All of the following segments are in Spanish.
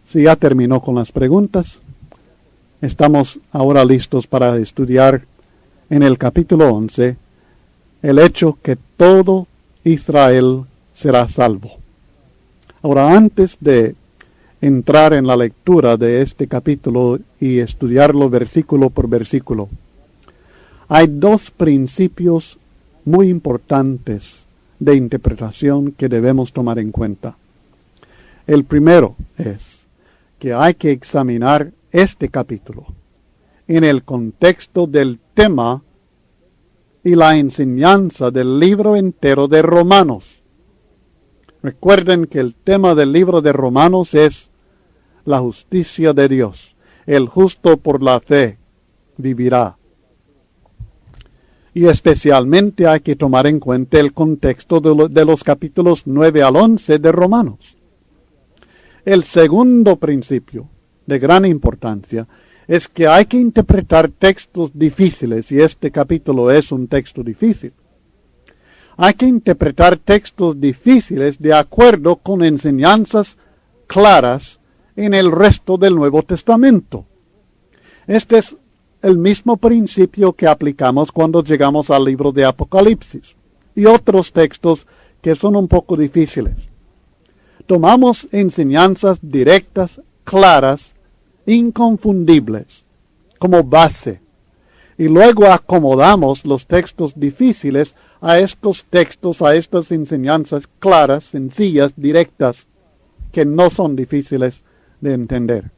Si ya terminó con las preguntas, estamos ahora listos para estudiar en el capítulo 11 el hecho que todo Israel será salvo. Ahora, antes de entrar en la lectura de este capítulo y estudiarlo versículo por versículo, hay dos principios muy importantes de interpretación que debemos tomar en cuenta. El primero es que hay que examinar este capítulo en el contexto del tema y la enseñanza del libro entero de Romanos. Recuerden que el tema del libro de Romanos es la justicia de Dios. El justo por la fe vivirá. Y especialmente hay que tomar en cuenta el contexto de los capítulos 9 al 11 de Romanos. El segundo principio de gran importancia es que hay que interpretar textos difíciles, y este capítulo es un texto difícil. Hay que interpretar textos difíciles de acuerdo con enseñanzas claras en el resto del Nuevo Testamento. Este es el mismo principio que aplicamos cuando llegamos al libro de Apocalipsis y otros textos que son un poco difíciles. Tomamos enseñanzas directas, claras, inconfundibles, como base, y luego acomodamos los textos difíciles a estos textos, a estas enseñanzas claras, sencillas, directas, que no son difíciles de entender.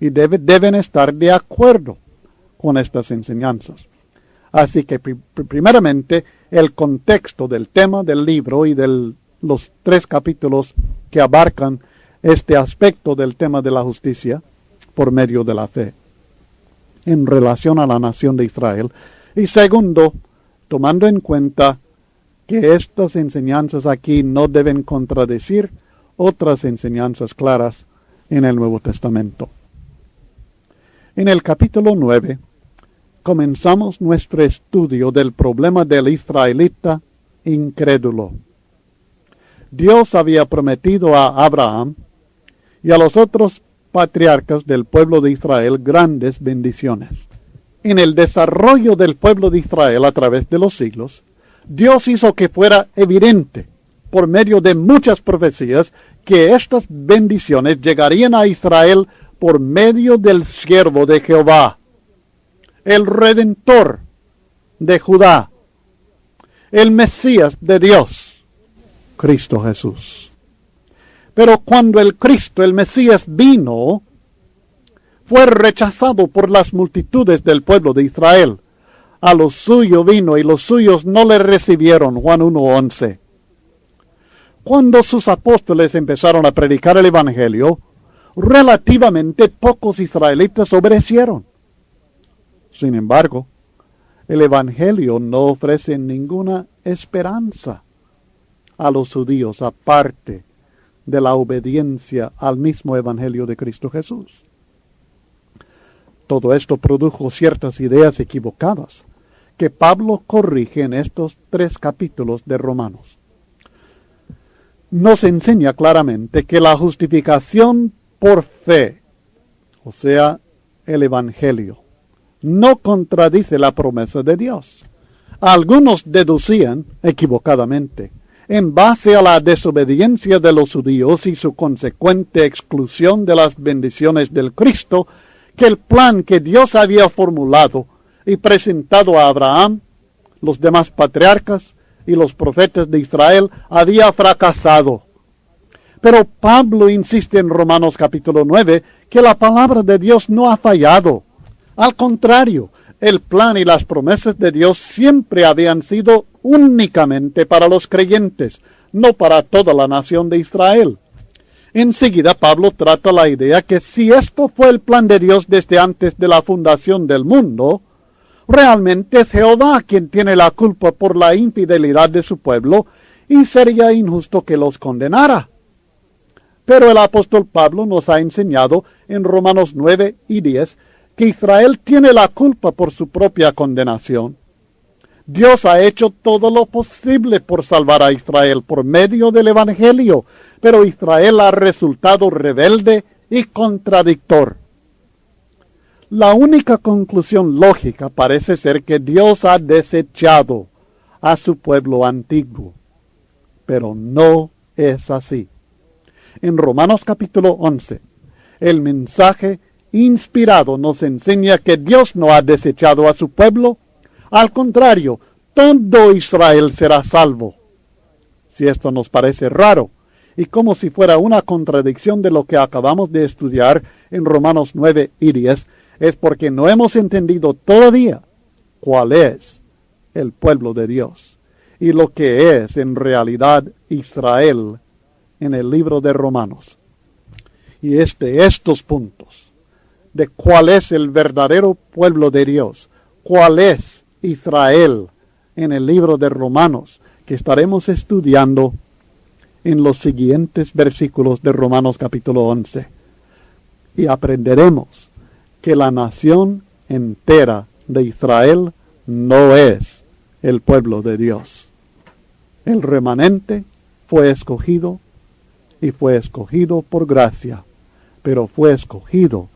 Y deben estar de acuerdo con estas enseñanzas. Así que primeramente el contexto del tema del libro y de los 3 capítulos que abarcan este aspecto del tema de la justicia por medio de la fe en relación a la nación de Israel. Y segundo, tomando en cuenta que estas enseñanzas aquí no deben contradecir otras enseñanzas claras en el Nuevo Testamento. En el capítulo 9 comenzamos nuestro estudio del problema del israelita incrédulo. Dios había prometido a Abraham y a los otros patriarcas del pueblo de Israel grandes bendiciones. En el desarrollo del pueblo de Israel a través de los siglos, Dios hizo que fuera evidente, por medio de muchas profecías, que estas bendiciones llegarían a Israel por medio del siervo de Jehová, el Redentor de Judá, el Mesías de Dios, Cristo Jesús. Pero cuando el Cristo, el Mesías, vino, fue rechazado por las multitudes del pueblo de Israel. A los suyos vino y los suyos no le recibieron. Juan 1:11. Cuando sus apóstoles empezaron a predicar el Evangelio, relativamente pocos israelitas obedecieron. Sin embargo, el Evangelio no ofrece ninguna esperanza a los judíos aparte de la obediencia al mismo Evangelio de Cristo Jesús. Todo esto produjo ciertas ideas equivocadas que Pablo corrige en estos 3 capítulos de Romanos. Nos enseña claramente que la justificación por fe, o sea, el Evangelio, no contradice la promesa de Dios. Algunos deducían, equivocadamente, en base a la desobediencia de los judíos y su consecuente exclusión de las bendiciones del Cristo, que el plan que Dios había formulado y presentado a Abraham, los demás patriarcas y los profetas de Israel había fracasado. Pero Pablo insiste en Romanos capítulo 9 que la palabra de Dios no ha fallado. Al contrario, el plan y las promesas de Dios siempre habían sido únicamente para los creyentes, no para toda la nación de Israel. Enseguida Pablo trata la idea que si esto fue el plan de Dios desde antes de la fundación del mundo, realmente es Jehová quien tiene la culpa por la infidelidad de su pueblo y sería injusto que los condenara. Pero el apóstol Pablo nos ha enseñado en Romanos 9 y 10 que Israel tiene la culpa por su propia condenación. Dios ha hecho todo lo posible por salvar a Israel por medio del Evangelio, pero Israel ha resultado rebelde y contradictor. La única conclusión lógica parece ser que Dios ha desechado a su pueblo antiguo, pero no es así. En Romanos capítulo 11, el mensaje inspirado nos enseña que Dios no ha desechado a su pueblo. Al contrario, todo Israel será salvo. Si esto nos parece raro y como si fuera una contradicción de lo que acabamos de estudiar en Romanos 9 y 10, es porque no hemos entendido todavía cuál es el pueblo de Dios y lo que es en realidad Israel en el libro de Romanos. Y estos puntos de cuál es el verdadero pueblo de Dios, cuál es Israel en el libro de Romanos, que estaremos estudiando en los siguientes versículos de Romanos capítulo 11. Y aprenderemos que la nación entera de Israel no es el pueblo de Dios. El remanente fue escogido y fue escogido por gracia, pero fue escogido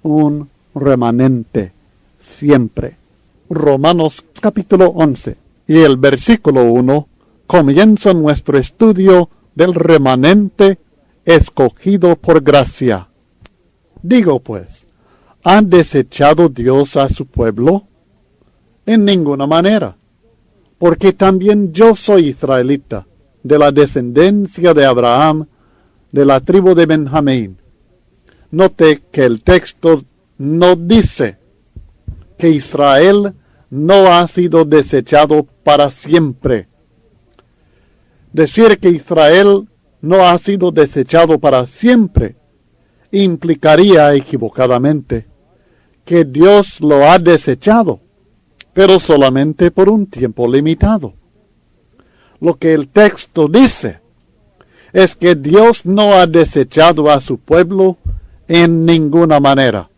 un remanente siempre. Romanos capítulo 11 y el versículo 1 comienza nuestro estudio del remanente escogido por gracia. Digo pues, ¿ha desechado Dios a su pueblo? En ninguna manera, porque también yo soy israelita, de la descendencia de Abraham, de la tribu de Benjamín. Note que el texto no dice que Israel no ha sido desechado para siempre. Decir que Israel no ha sido desechado para siempre implicaría equivocadamente que Dios lo ha desechado, pero solamente por un tiempo limitado. Lo que el texto dice es que Dios no ha desechado a su pueblo en ninguna manera.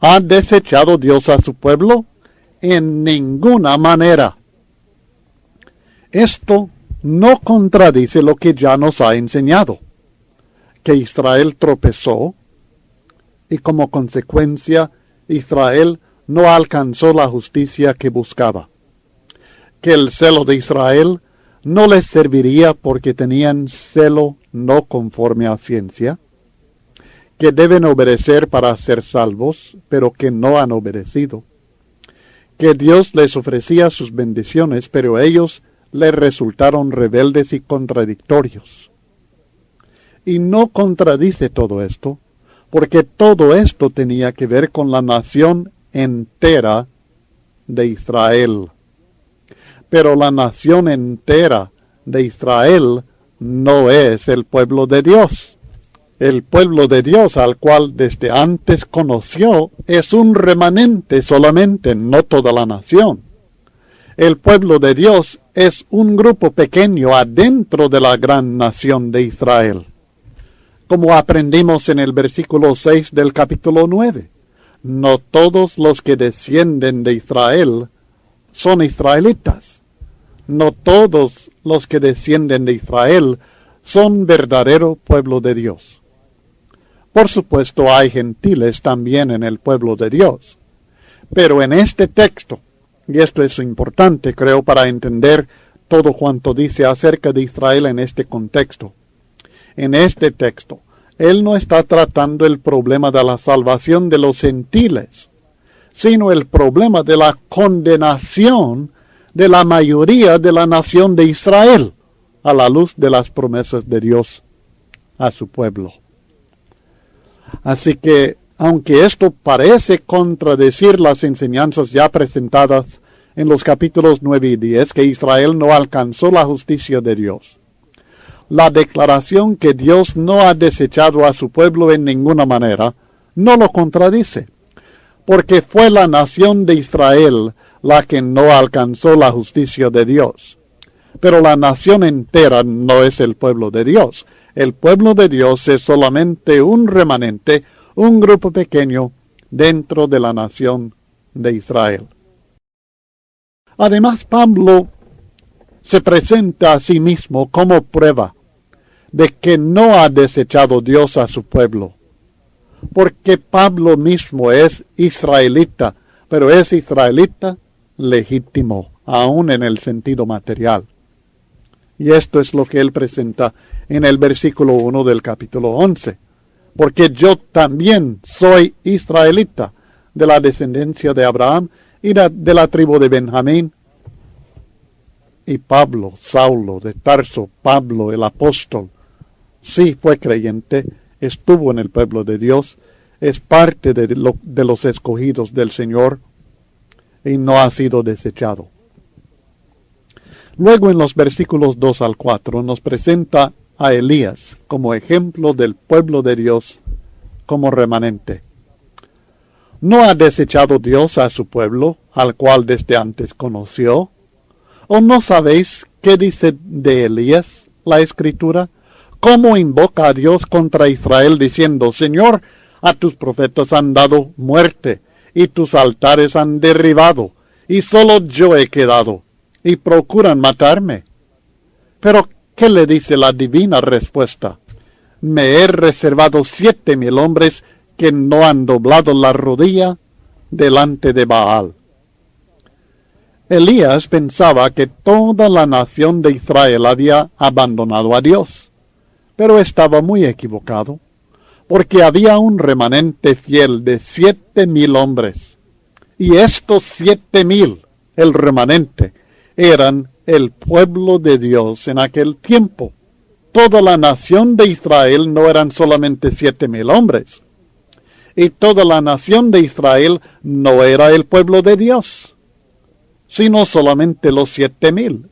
¿Ha desechado Dios a su pueblo? En ninguna manera. Esto no contradice lo que ya nos ha enseñado, que Israel tropezó y como consecuencia Israel no alcanzó la justicia que buscaba, que el celo de Israel no les serviría porque tenían celo no conforme a ciencia, que deben obedecer para ser salvos, pero que no han obedecido, que Dios les ofrecía sus bendiciones, pero ellos les resultaron rebeldes y contradictorios. Y no contradice todo esto, porque todo esto tenía que ver con la nación entera de Israel. Pero la nación entera de Israel no es el pueblo de Dios. El pueblo de Dios al cual desde antes conoció es un remanente solamente, no toda la nación. El pueblo de Dios es un grupo pequeño adentro de la gran nación de Israel. Como aprendimos en el versículo 6 del capítulo 9, no todos los que descienden de Israel son israelitas. No todos los que descienden de Israel son verdadero pueblo de Dios. Por supuesto, hay gentiles también en el pueblo de Dios. Pero en este texto, y esto es importante, creo, para entender todo cuanto dice acerca de Israel en este contexto. En este texto, él no está tratando el problema de la salvación de los gentiles, sino el problema de la condenación de la mayoría de la nación de Israel, a la luz de las promesas de Dios a su pueblo. Así que, aunque esto parece contradecir las enseñanzas ya presentadas en los capítulos 9 y 10, que Israel no alcanzó la justicia de Dios, la declaración que Dios no ha desechado a su pueblo en ninguna manera no lo contradice, porque fue la nación de Israel la que no alcanzó la justicia de Dios. Pero la nación entera no es el pueblo de Dios. El pueblo de Dios es solamente un remanente, un grupo pequeño dentro de la nación de Israel. Además, Pablo se presenta a sí mismo como prueba de que no ha desechado Dios a su pueblo, porque Pablo mismo es israelita, pero es israelita legítimo, aún en el sentido material. Y esto es lo que él presenta en el versículo 1 del capítulo 11. Porque yo también soy israelita, de la descendencia de Abraham y de la tribu de Benjamín. Y Pablo, Saulo de Tarso, Pablo el apóstol, sí fue creyente, estuvo en el pueblo de Dios, es parte de los escogidos del Señor y no ha sido desechado. Luego en los versículos 2 al 4 nos presenta a Elías como ejemplo del pueblo de Dios como remanente. ¿No ha desechado Dios a su pueblo, al cual desde antes conoció? ¿O no sabéis qué dice de Elías la Escritura? ¿Cómo invoca a Dios contra Israel diciendo, Señor, a tus profetas han dado muerte, y tus altares han derribado, y solo yo he quedado, y procuran matarme? Pero, ¿qué le dice la divina respuesta? Me he reservado 7,000 hombres que no han doblado la rodilla delante de Baal. Elías pensaba que toda la nación de Israel había abandonado a Dios, pero estaba muy equivocado, porque había un remanente fiel de 7,000 hombres, y estos 7,000, el remanente, eran el pueblo de Dios en aquel tiempo. Toda la nación de Israel no eran solamente 7,000 hombres, y toda la nación de Israel no era el pueblo de Dios, sino solamente los 7,000.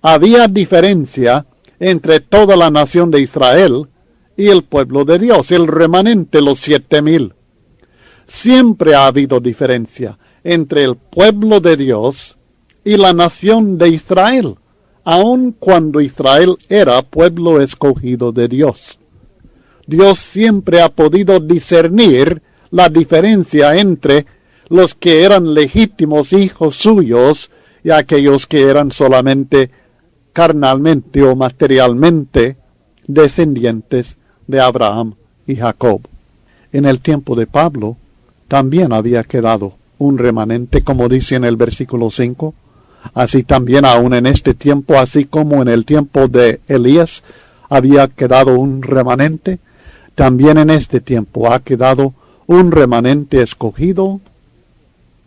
Había diferencia entre toda la nación de Israel y el pueblo de Dios, el remanente, los 7,000. Siempre ha habido diferencia entre el pueblo de Dios y la nación de Israel, aun cuando Israel era pueblo escogido de Dios. Dios siempre ha podido discernir la diferencia entre los que eran legítimos hijos suyos y aquellos que eran solamente carnalmente o materialmente descendientes de Abraham y Jacob. En el tiempo de Pablo también había quedado un remanente, como dice en el versículo 5. Así también aún en este tiempo, así como en el tiempo de Elías había quedado un remanente, también en este tiempo ha quedado un remanente escogido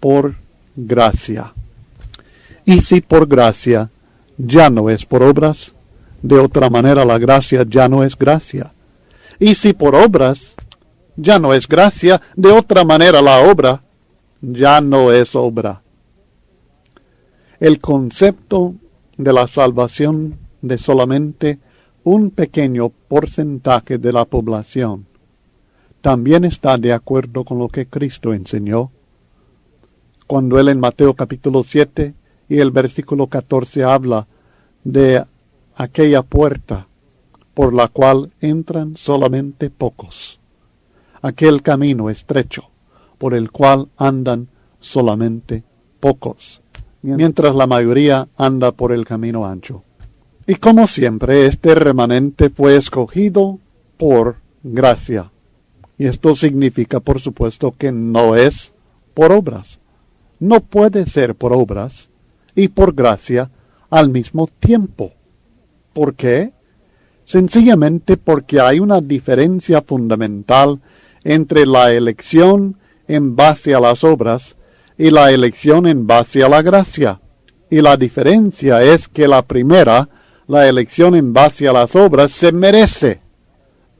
por gracia. Y si por gracia ya no es por obras, de otra manera la gracia ya no es gracia. Y si por obras ya no es gracia, de otra manera la obra ya no es obra. El concepto de la salvación de solamente un pequeño porcentaje de la población también está de acuerdo con lo que Cristo enseñó, cuando él en Mateo capítulo 7 y el versículo 14 habla de aquella puerta por la cual entran solamente pocos, aquel camino estrecho por el cual andan solamente pocos, mientras la mayoría anda por el camino ancho. Y como siempre, este remanente fue escogido por gracia. Y esto significa, por supuesto, que no es por obras. No puede ser por obras y por gracia al mismo tiempo. ¿Por qué? Sencillamente porque hay una diferencia fundamental entre la elección en base a las obras y la elección en base a la gracia. Y la diferencia es que la primera, la elección en base a las obras, se merece,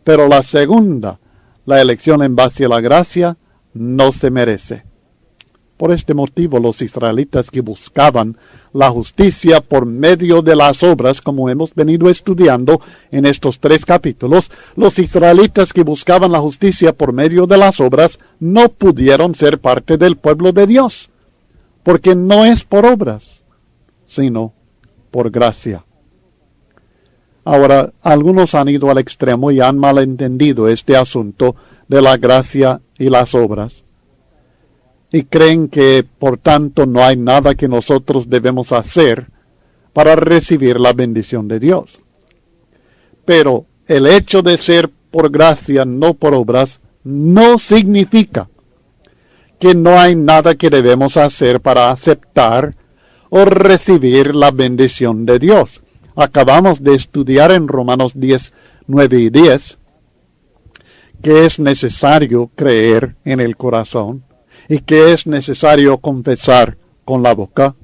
pero la segunda, la elección en base a la gracia, no se merece. Por este motivo, los israelitas que buscaban la justicia por medio de las obras, como hemos venido estudiando en estos 3 capítulos, los israelitas que buscaban la justicia por medio de las obras no pudieron ser parte del pueblo de Dios, porque no es por obras, sino por gracia. Ahora, algunos han ido al extremo y han malentendido este asunto de la gracia y las obras, y creen que, por tanto, no hay nada que nosotros debemos hacer para recibir la bendición de Dios. Pero el hecho de ser por gracia, no por obras, no significa que no hay nada que debemos hacer para aceptar o recibir la bendición de Dios. Acabamos de estudiar en Romanos 10, 9 y 10 que es necesario creer en el corazón y que es necesario confesar con la boca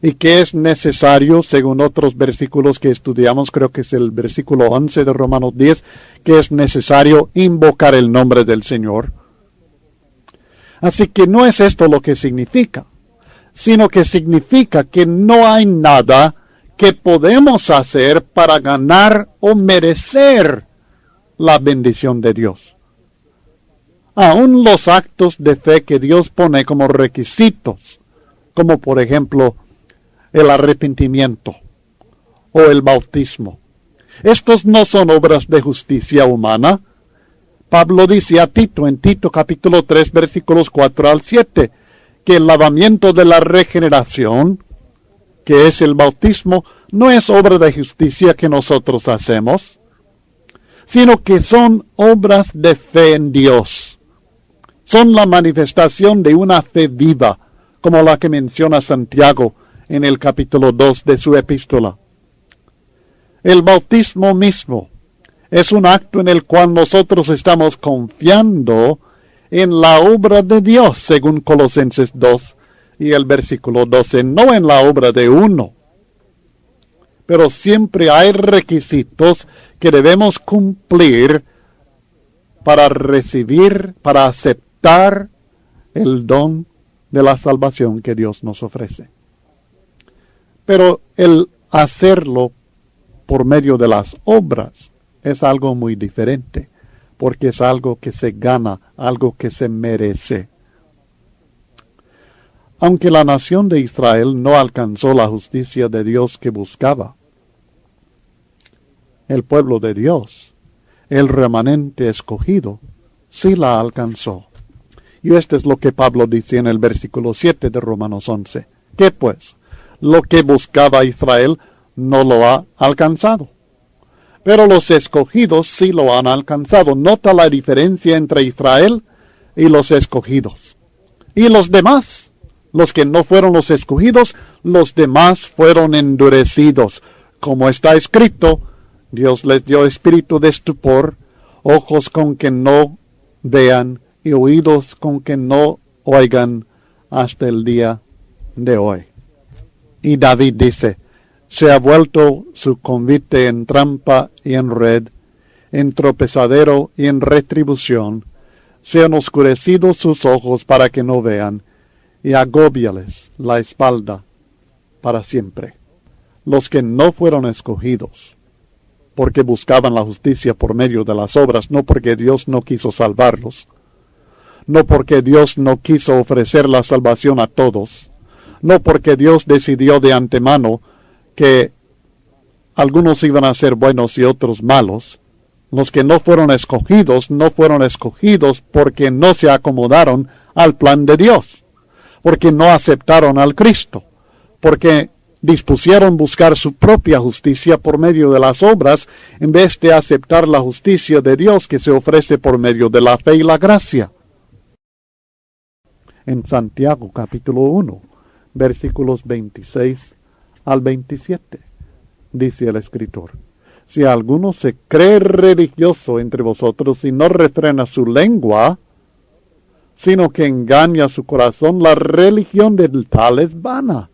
y que es necesario, según otros versículos que estudiamos, creo que es el versículo 11 de Romanos 10, que es necesario invocar el nombre del Señor. Así que no es esto lo que significa, sino que significa que no hay nada que podemos hacer para ganar o merecer la bendición de Dios. Aún los actos de fe que Dios pone como requisitos, como por ejemplo el arrepentimiento o el bautismo, estos no son obras de justicia humana. Pablo dice a Tito en Tito capítulo 3 versículos 4 al 7 que el lavamiento de la regeneración, que es el bautismo, no es obra de justicia que nosotros hacemos, sino que son obras de fe en Dios. Son la manifestación de una fe viva, como la que menciona Santiago en el capítulo 2 de su epístola. El bautismo mismo es un acto en el cual nosotros estamos confiando en la obra de Dios, según Colosenses 2 y el versículo 12, no en la obra de uno. Pero siempre hay requisitos que debemos cumplir para recibir, para aceptar el don de la salvación que Dios nos ofrece. Pero el hacerlo por medio de las obras es algo muy diferente, porque es algo que se gana, algo que se merece. Aunque la nación de Israel no alcanzó la justicia de Dios que buscaba, el pueblo de Dios, el remanente escogido, sí la alcanzó. Y esto es lo que Pablo dice en el versículo 7 de Romanos 11. ¿Qué pues? Lo que buscaba Israel no lo ha alcanzado, pero los escogidos sí lo han alcanzado. Nota la diferencia entre Israel y los escogidos. Y los demás, los que no fueron los escogidos, los demás fueron endurecidos. Como está escrito, Dios les dio espíritu de estupor, ojos con que no vean y oídos con que no oigan hasta el día de hoy. Y David dice, se ha vuelto su convite en trampa y en red, en tropezadero y en retribución. Se han oscurecido sus ojos para que no vean, y agóbiales la espalda para siempre. Los que no fueron escogidos, porque buscaban la justicia por medio de las obras, no porque Dios no quiso salvarlos, no porque Dios no quiso ofrecer la salvación a todos, no porque Dios decidió de antemano que algunos iban a ser buenos y otros malos. Los que no fueron escogidos porque no se acomodaron al plan de Dios, porque no aceptaron al Cristo, porque dispusieron buscar su propia justicia por medio de las obras en vez de aceptar la justicia de Dios que se ofrece por medio de la fe y la gracia. En Santiago capítulo 1, versículos 26 al 27, dice el escritor, si alguno se cree religioso entre vosotros y no refrena su lengua, sino que engaña su corazón, la religión del tal es vana.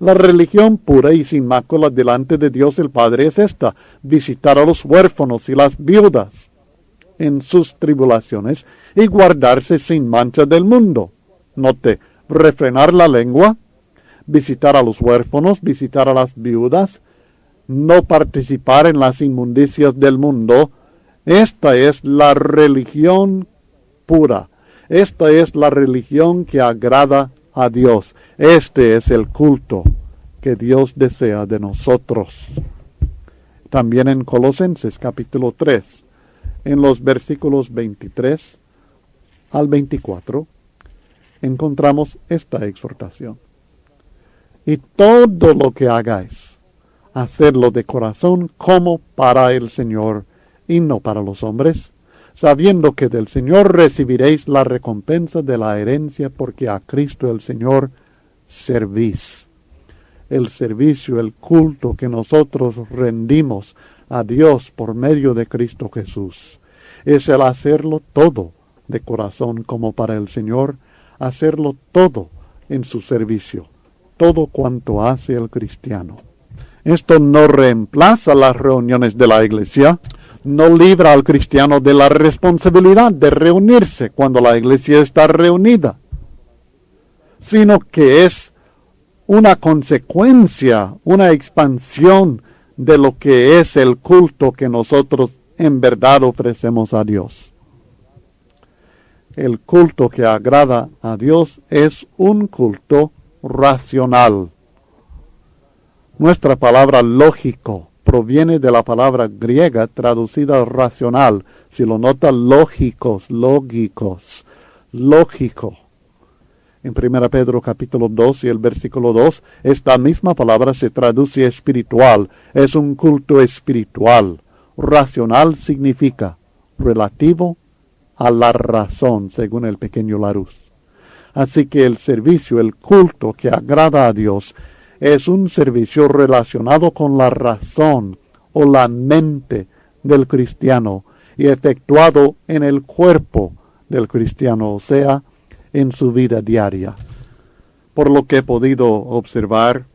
La religión pura y sin mácula delante de Dios el Padre es esta: visitar a los huérfanos y las viudas en sus tribulaciones y guardarse sin mancha del mundo. Note, refrenar la lengua, visitar a los huérfanos, visitar a las viudas, no participar en las inmundicias del mundo. Esta es la religión pura. Esta es la religión que agrada a Dios. Este es el culto que Dios desea de nosotros. También en Colosenses capítulo 3, en los versículos 23 al 24, encontramos esta exhortación. Y todo lo que hagáis, hacedlo de corazón como para el Señor y no para los hombres, sabiendo que del Señor recibiréis la recompensa de la herencia, porque a Cristo el Señor servís. El servicio, el culto que nosotros rendimos a Dios por medio de Cristo Jesús, es el hacerlo todo de corazón como para el Señor, hacerlo todo en su servicio, todo cuanto hace el cristiano. Esto no reemplaza las reuniones de la iglesia, no libra al cristiano de la responsabilidad de reunirse cuando la iglesia está reunida, sino que es una consecuencia, una expansión de lo que es el culto que nosotros en verdad ofrecemos a Dios. El culto que agrada a Dios es un culto racional. Nuestra palabra lógico proviene de la palabra griega traducida racional. Si lo nota, lógicos, lógicos, lógico. En 1 Pedro capítulo 2 y el versículo 2, esta misma palabra se traduce espiritual. Es un culto espiritual. Racional significa relativo a la razón, según el pequeño Larousse. Así que el servicio, el culto que agrada a Dios, es un servicio relacionado con la razón o la mente del cristiano y efectuado en el cuerpo del cristiano, o sea, en su vida diaria. Por lo que he podido observar,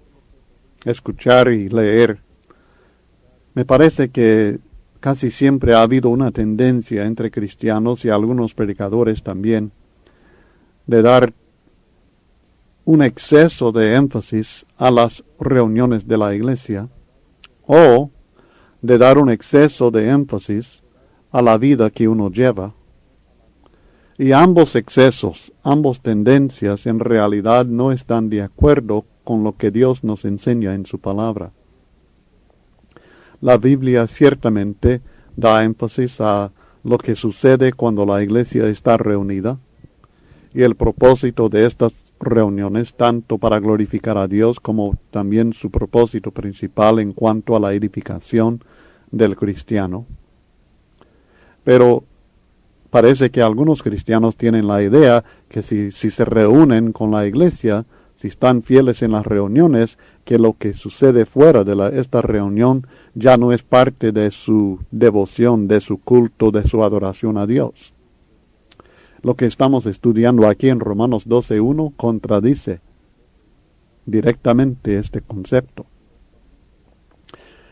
escuchar y leer, me parece que casi siempre ha habido una tendencia entre cristianos y algunos predicadores también de dar un exceso de énfasis a las reuniones de la iglesia o de dar un exceso de énfasis a la vida que uno lleva. Y ambos excesos, ambas tendencias en realidad no están de acuerdo con lo que Dios nos enseña en su palabra. La Biblia ciertamente da énfasis a lo que sucede cuando la iglesia está reunida y el propósito de estas reuniones tanto para glorificar a Dios como también su propósito principal en cuanto a la edificación del cristiano. Pero parece que algunos cristianos tienen la idea que si se reúnen con la iglesia, si están fieles en las reuniones, que lo que sucede fuera de esta reunión ya no es parte de su devoción, de su culto, de su adoración a Dios. Lo que estamos estudiando aquí en Romanos 12:1 contradice directamente este concepto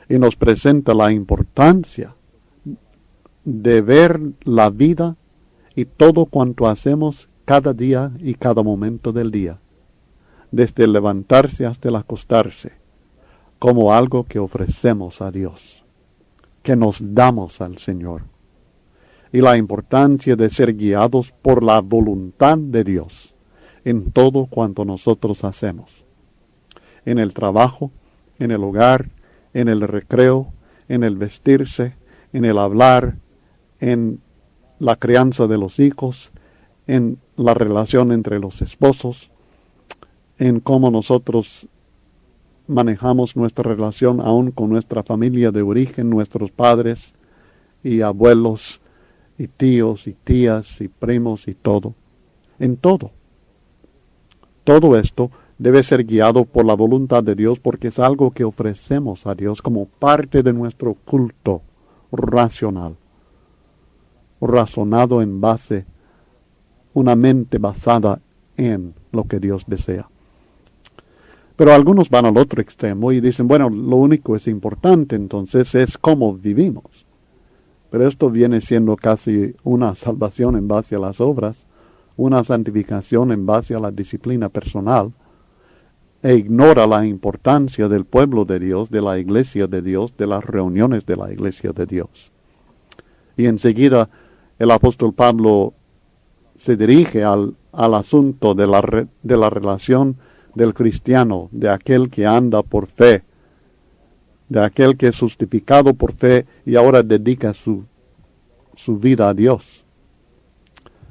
y nos presenta la importancia de ver la vida y todo cuanto hacemos cada día y cada momento del día, desde el levantarse hasta el acostarse, como algo que ofrecemos a Dios, que nos damos al Señor, y la importancia de ser guiados por la voluntad de Dios en todo cuanto nosotros hacemos, en el trabajo, en el hogar, en el recreo, en el vestirse, en el hablar, en la crianza de los hijos, en la relación entre los esposos, en cómo nosotros manejamos nuestra relación aún con nuestra familia de origen, nuestros padres y abuelos y tíos y tías y primos y todo. En todo. Todo esto debe ser guiado por la voluntad de Dios porque es algo que ofrecemos a Dios como parte de nuestro culto racional, razonado en base, una mente basada en lo que Dios desea. Pero algunos van al otro extremo y dicen, bueno, lo único es importante entonces es cómo vivimos. Pero esto viene siendo casi una salvación en base a las obras, una santificación en base a la disciplina personal, e ignora la importancia del pueblo de Dios, de la iglesia de Dios, de las reuniones de la iglesia de Dios. Y enseguida el apóstol Pablo se dirige al asunto de la relación del cristiano, de aquel que anda por fe, de aquel que es justificado por fe y ahora dedica su vida a Dios.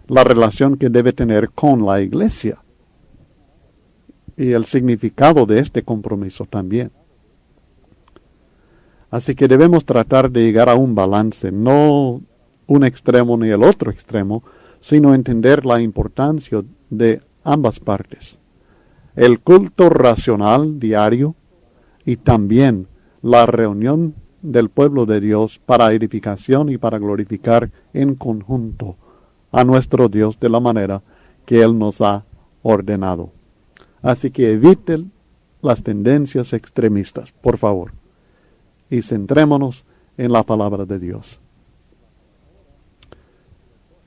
La relación que debe tener con la iglesia y el significado de este compromiso también. Así que debemos tratar de llegar a un balance, no un extremo ni el otro extremo, sino entender la importancia de ambas partes. El culto racional diario y también la reunión del pueblo de Dios para edificación y para glorificar en conjunto a nuestro Dios de la manera que Él nos ha ordenado. Así que eviten las tendencias extremistas, por favor, y centrémonos en la palabra de Dios.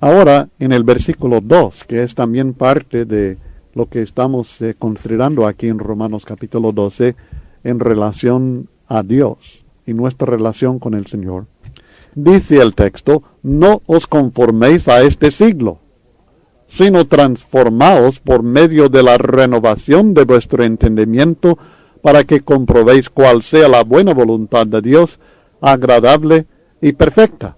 Ahora, en el versículo 2, que es también parte de lo que estamos considerando aquí en Romanos capítulo 12, en relación a Dios y nuestra relación con el Señor, dice el texto: no os conforméis a este siglo, sino transformaos por medio de la renovación de vuestro entendimiento, para que comprobéis cuál sea la buena voluntad de Dios, agradable y perfecta.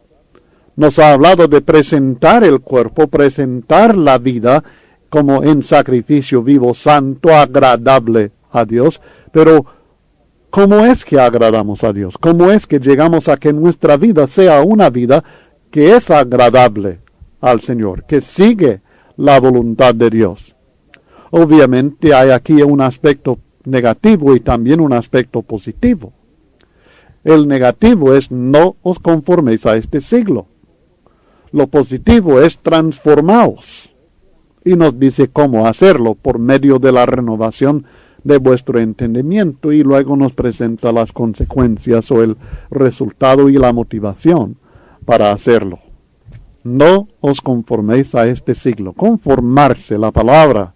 Nos ha hablado de presentar el cuerpo, presentar la vida como en sacrificio vivo, santo, agradable a Dios. Pero, ¿cómo es que agradamos a Dios? ¿Cómo es que llegamos a que nuestra vida sea una vida que es agradable al Señor, que sigue la voluntad de Dios? Obviamente hay aquí un aspecto negativo y también un aspecto positivo. El negativo es: no os conforméis a este siglo. Lo positivo es: transformaos. Y nos dice cómo hacerlo: por medio de la renovación de vuestro entendimiento, y luego nos presenta las consecuencias o el resultado y la motivación para hacerlo. No os conforméis a este siglo. Conformarse, la palabra,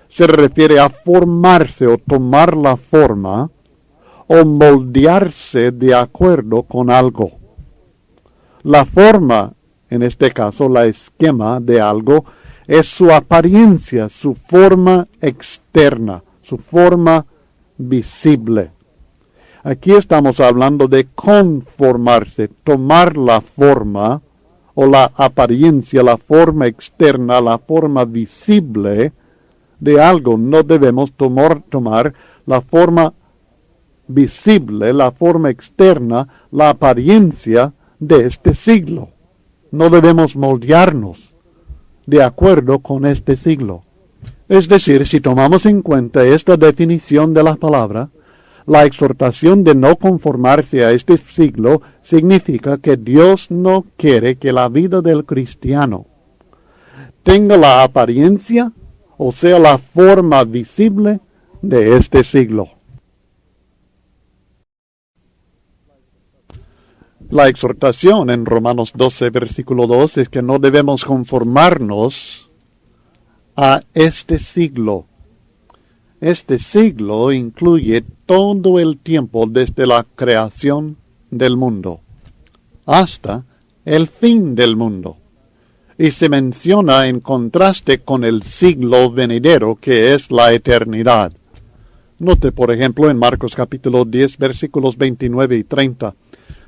se refiere a formarse o tomar la forma o moldearse de acuerdo con algo. La forma, en este caso, la esquema de algo, es su apariencia, su forma externa, su forma visible. Aquí estamos hablando de conformarse, tomar la forma o la apariencia, la forma externa, la forma visible de algo. No debemos tomar la forma visible, la forma externa, la apariencia de este siglo. No debemos moldearnos de acuerdo con este siglo. Es decir, si tomamos en cuenta esta definición de la palabra, la exhortación de no conformarse a este siglo significa que Dios no quiere que la vida del cristiano tenga la apariencia, o sea, la forma visible de este siglo. La exhortación en Romanos 12, versículo 2, es que no debemos conformarnos a este siglo. Este siglo incluye todo el tiempo desde la creación del mundo hasta el fin del mundo. Y se menciona en contraste con el siglo venidero, que es la eternidad. Note, por ejemplo, en Marcos capítulo 10, versículos 29 y 30,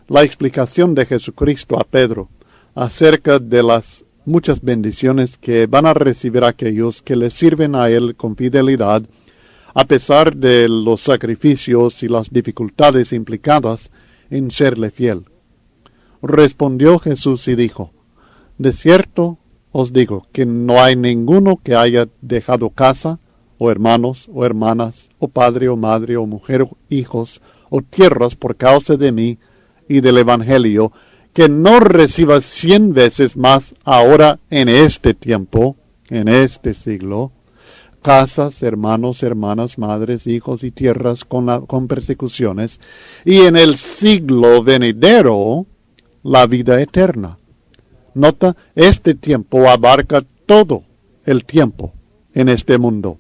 la explicación de Jesucristo a Pedro acerca de las muchas bendiciones que van a recibir aquellos que le sirven a Él con fidelidad, a pesar de los sacrificios y las dificultades implicadas en serle fiel. Respondió Jesús y dijo: de cierto os digo que no hay ninguno que haya dejado casa, o hermanos, o hermanas, o padre, o madre, o mujer, o hijos, o tierras por causa de mí y del Evangelio, que no reciba 100 veces más ahora en este tiempo, en este siglo, casas, hermanos, hermanas, madres, hijos y tierras con persecuciones, y en el siglo venidero la vida eterna. Nota, este tiempo abarca todo el tiempo en este mundo,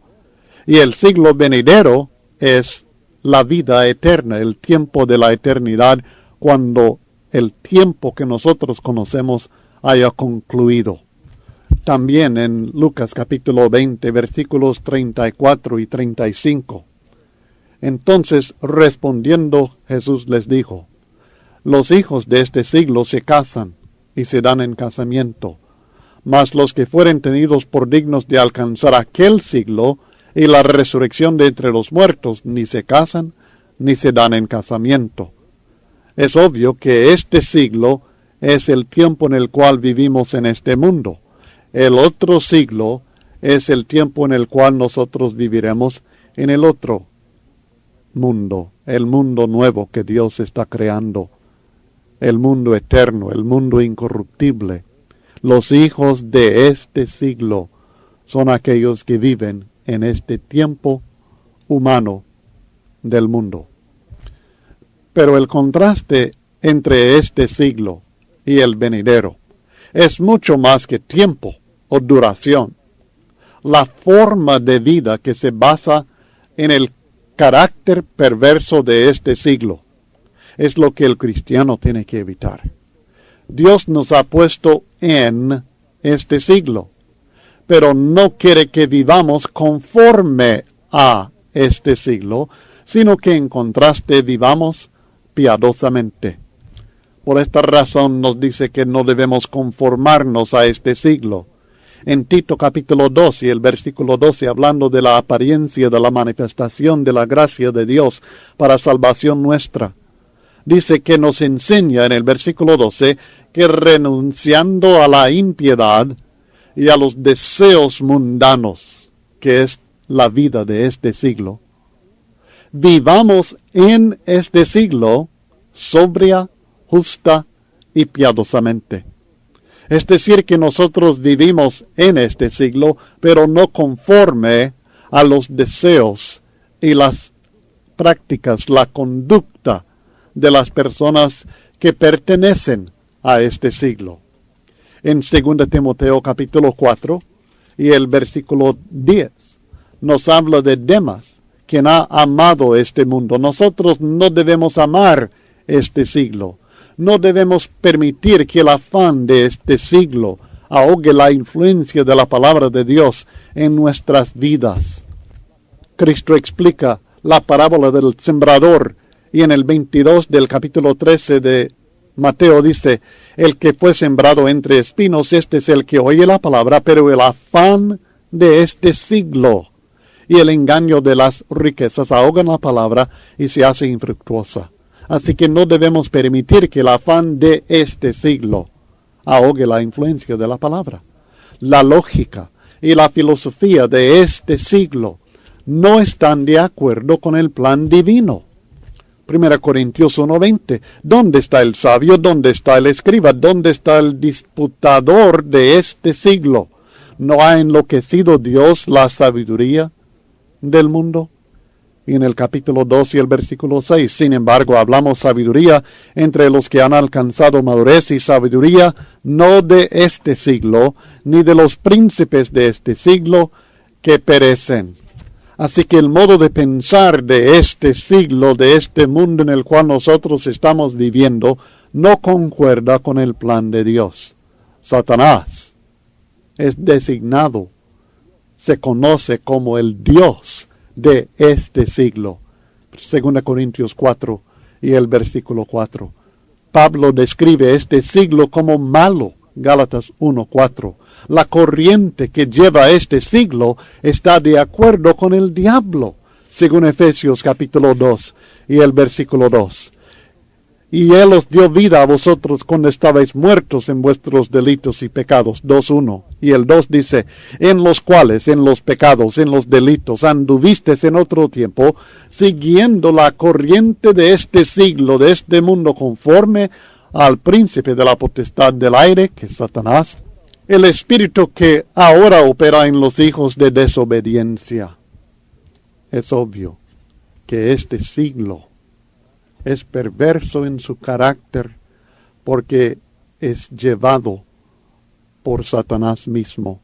y el siglo venidero es la vida eterna, el tiempo de la eternidad, cuando el tiempo que nosotros conocemos haya concluido. También en Lucas capítulo 20, versículos 34 y 35. Entonces, respondiendo, Jesús les dijo: los hijos de este siglo se casan y se dan en casamiento, mas los que fueren tenidos por dignos de alcanzar aquel siglo y la resurrección de entre los muertos, ni se casan ni se dan en casamiento. Es obvio que este siglo es el tiempo en el cual vivimos en este mundo. El otro siglo es el tiempo en el cual nosotros viviremos en el otro mundo, el mundo nuevo que Dios está creando, el mundo eterno, el mundo incorruptible. Los hijos de este siglo son aquellos que viven en este tiempo humano del mundo. Pero el contraste entre este siglo y el venidero es mucho más que tiempo o duración. La forma de vida que se basa en el carácter perverso de este siglo es lo que el cristiano tiene que evitar. Dios nos ha puesto en este siglo, pero no quiere que vivamos conforme a este siglo, sino que en contraste vivamos piadosamente. Por esta razón nos dice que no debemos conformarnos a este siglo. En Tito capítulo 2 y el versículo 12, hablando de la apariencia de la manifestación de la gracia de Dios para salvación nuestra, dice que nos enseña en el versículo 12 que renunciando a la impiedad y a los deseos mundanos, que es la vida de este siglo, vivamos en este siglo sobria, justa y piadosamente. Es decir, que nosotros vivimos en este siglo, pero no conforme a los deseos y las prácticas, la conducta de las personas que pertenecen a este siglo. En 2 Timoteo capítulo 4 y el versículo 10 nos habla de Demas, quien ha amado este mundo. Nosotros no debemos amar este siglo. No debemos permitir que el afán de este siglo ahogue la influencia de la palabra de Dios en nuestras vidas. Cristo explica la parábola del sembrador y en el 22 del capítulo 13 de Mateo dice, el que fue sembrado entre espinos, este es el que oye la palabra, pero el afán de este siglo y el engaño de las riquezas ahogan la palabra y se hace infructuosa. Así que no debemos permitir que el afán de este siglo ahogue la influencia de la palabra. La lógica y la filosofía de este siglo no están de acuerdo con el plan divino. 1 Corintios 1:20. ¿Dónde está el sabio? ¿Dónde está el escriba? ¿Dónde está el disputador de este siglo? ¿No ha enloquecido Dios la sabiduría del mundo? Y en el capítulo 2 y el versículo 6, sin embargo, hablamos sabiduría entre los que han alcanzado madurez y sabiduría no de este siglo, ni de los príncipes de este siglo que perecen. Así que el modo de pensar de este siglo, de este mundo en el cual nosotros estamos viviendo, no concuerda con el plan de Dios. Satanás es designado, se conoce como el Dios de este siglo. 2 Corintios 4 y el versículo 4. Pablo describe este siglo como malo. Gálatas 1:4. La corriente que lleva este siglo está de acuerdo con el diablo, según Efesios capítulo 2 y el versículo 2. Y él os dio vida a vosotros cuando estabais muertos en vuestros delitos y pecados. 2:1. Y el 2 dice, en los cuales, en los pecados, en los delitos, anduvistes en otro tiempo, siguiendo la corriente de este siglo, de este mundo, conforme al príncipe de la potestad del aire, que es Satanás, el espíritu que ahora opera en los hijos de desobediencia. Es obvio que este siglo es perverso en su carácter porque es llevado por Satanás mismo,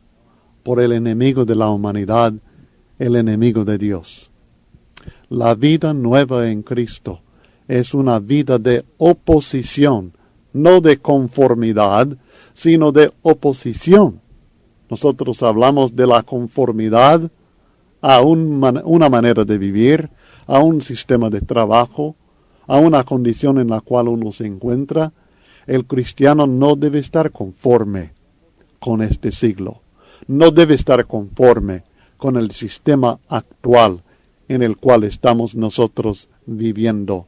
por el enemigo de la humanidad, el enemigo de Dios. La vida nueva en Cristo es una vida de oposición, no de conformidad, sino de oposición. Nosotros hablamos de la conformidad a una manera de vivir, a un sistema de trabajo, a una condición en la cual uno se encuentra. El cristiano no debe estar conforme con este siglo. No debe estar conforme con el sistema actual en el cual estamos nosotros viviendo,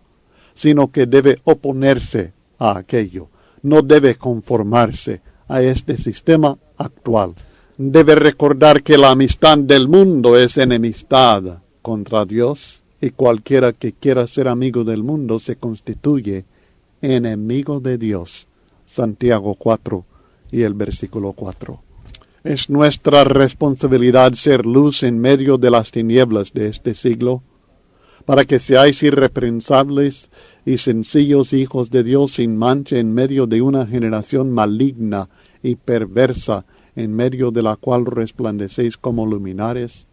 sino que debe oponerse a aquello. no debe conformarse a este sistema actual. Debe recordar que la amistad del mundo es enemistad contra Dios, y cualquiera que quiera ser amigo del mundo se constituye enemigo de Dios. Santiago 4 y el versículo 4. Es nuestra responsabilidad ser luz en medio de las tinieblas de este siglo, para que seáis irreprensables y sencillos hijos de Dios sin mancha en medio de una generación maligna y perversa, en medio de la cual resplandecéis como luminares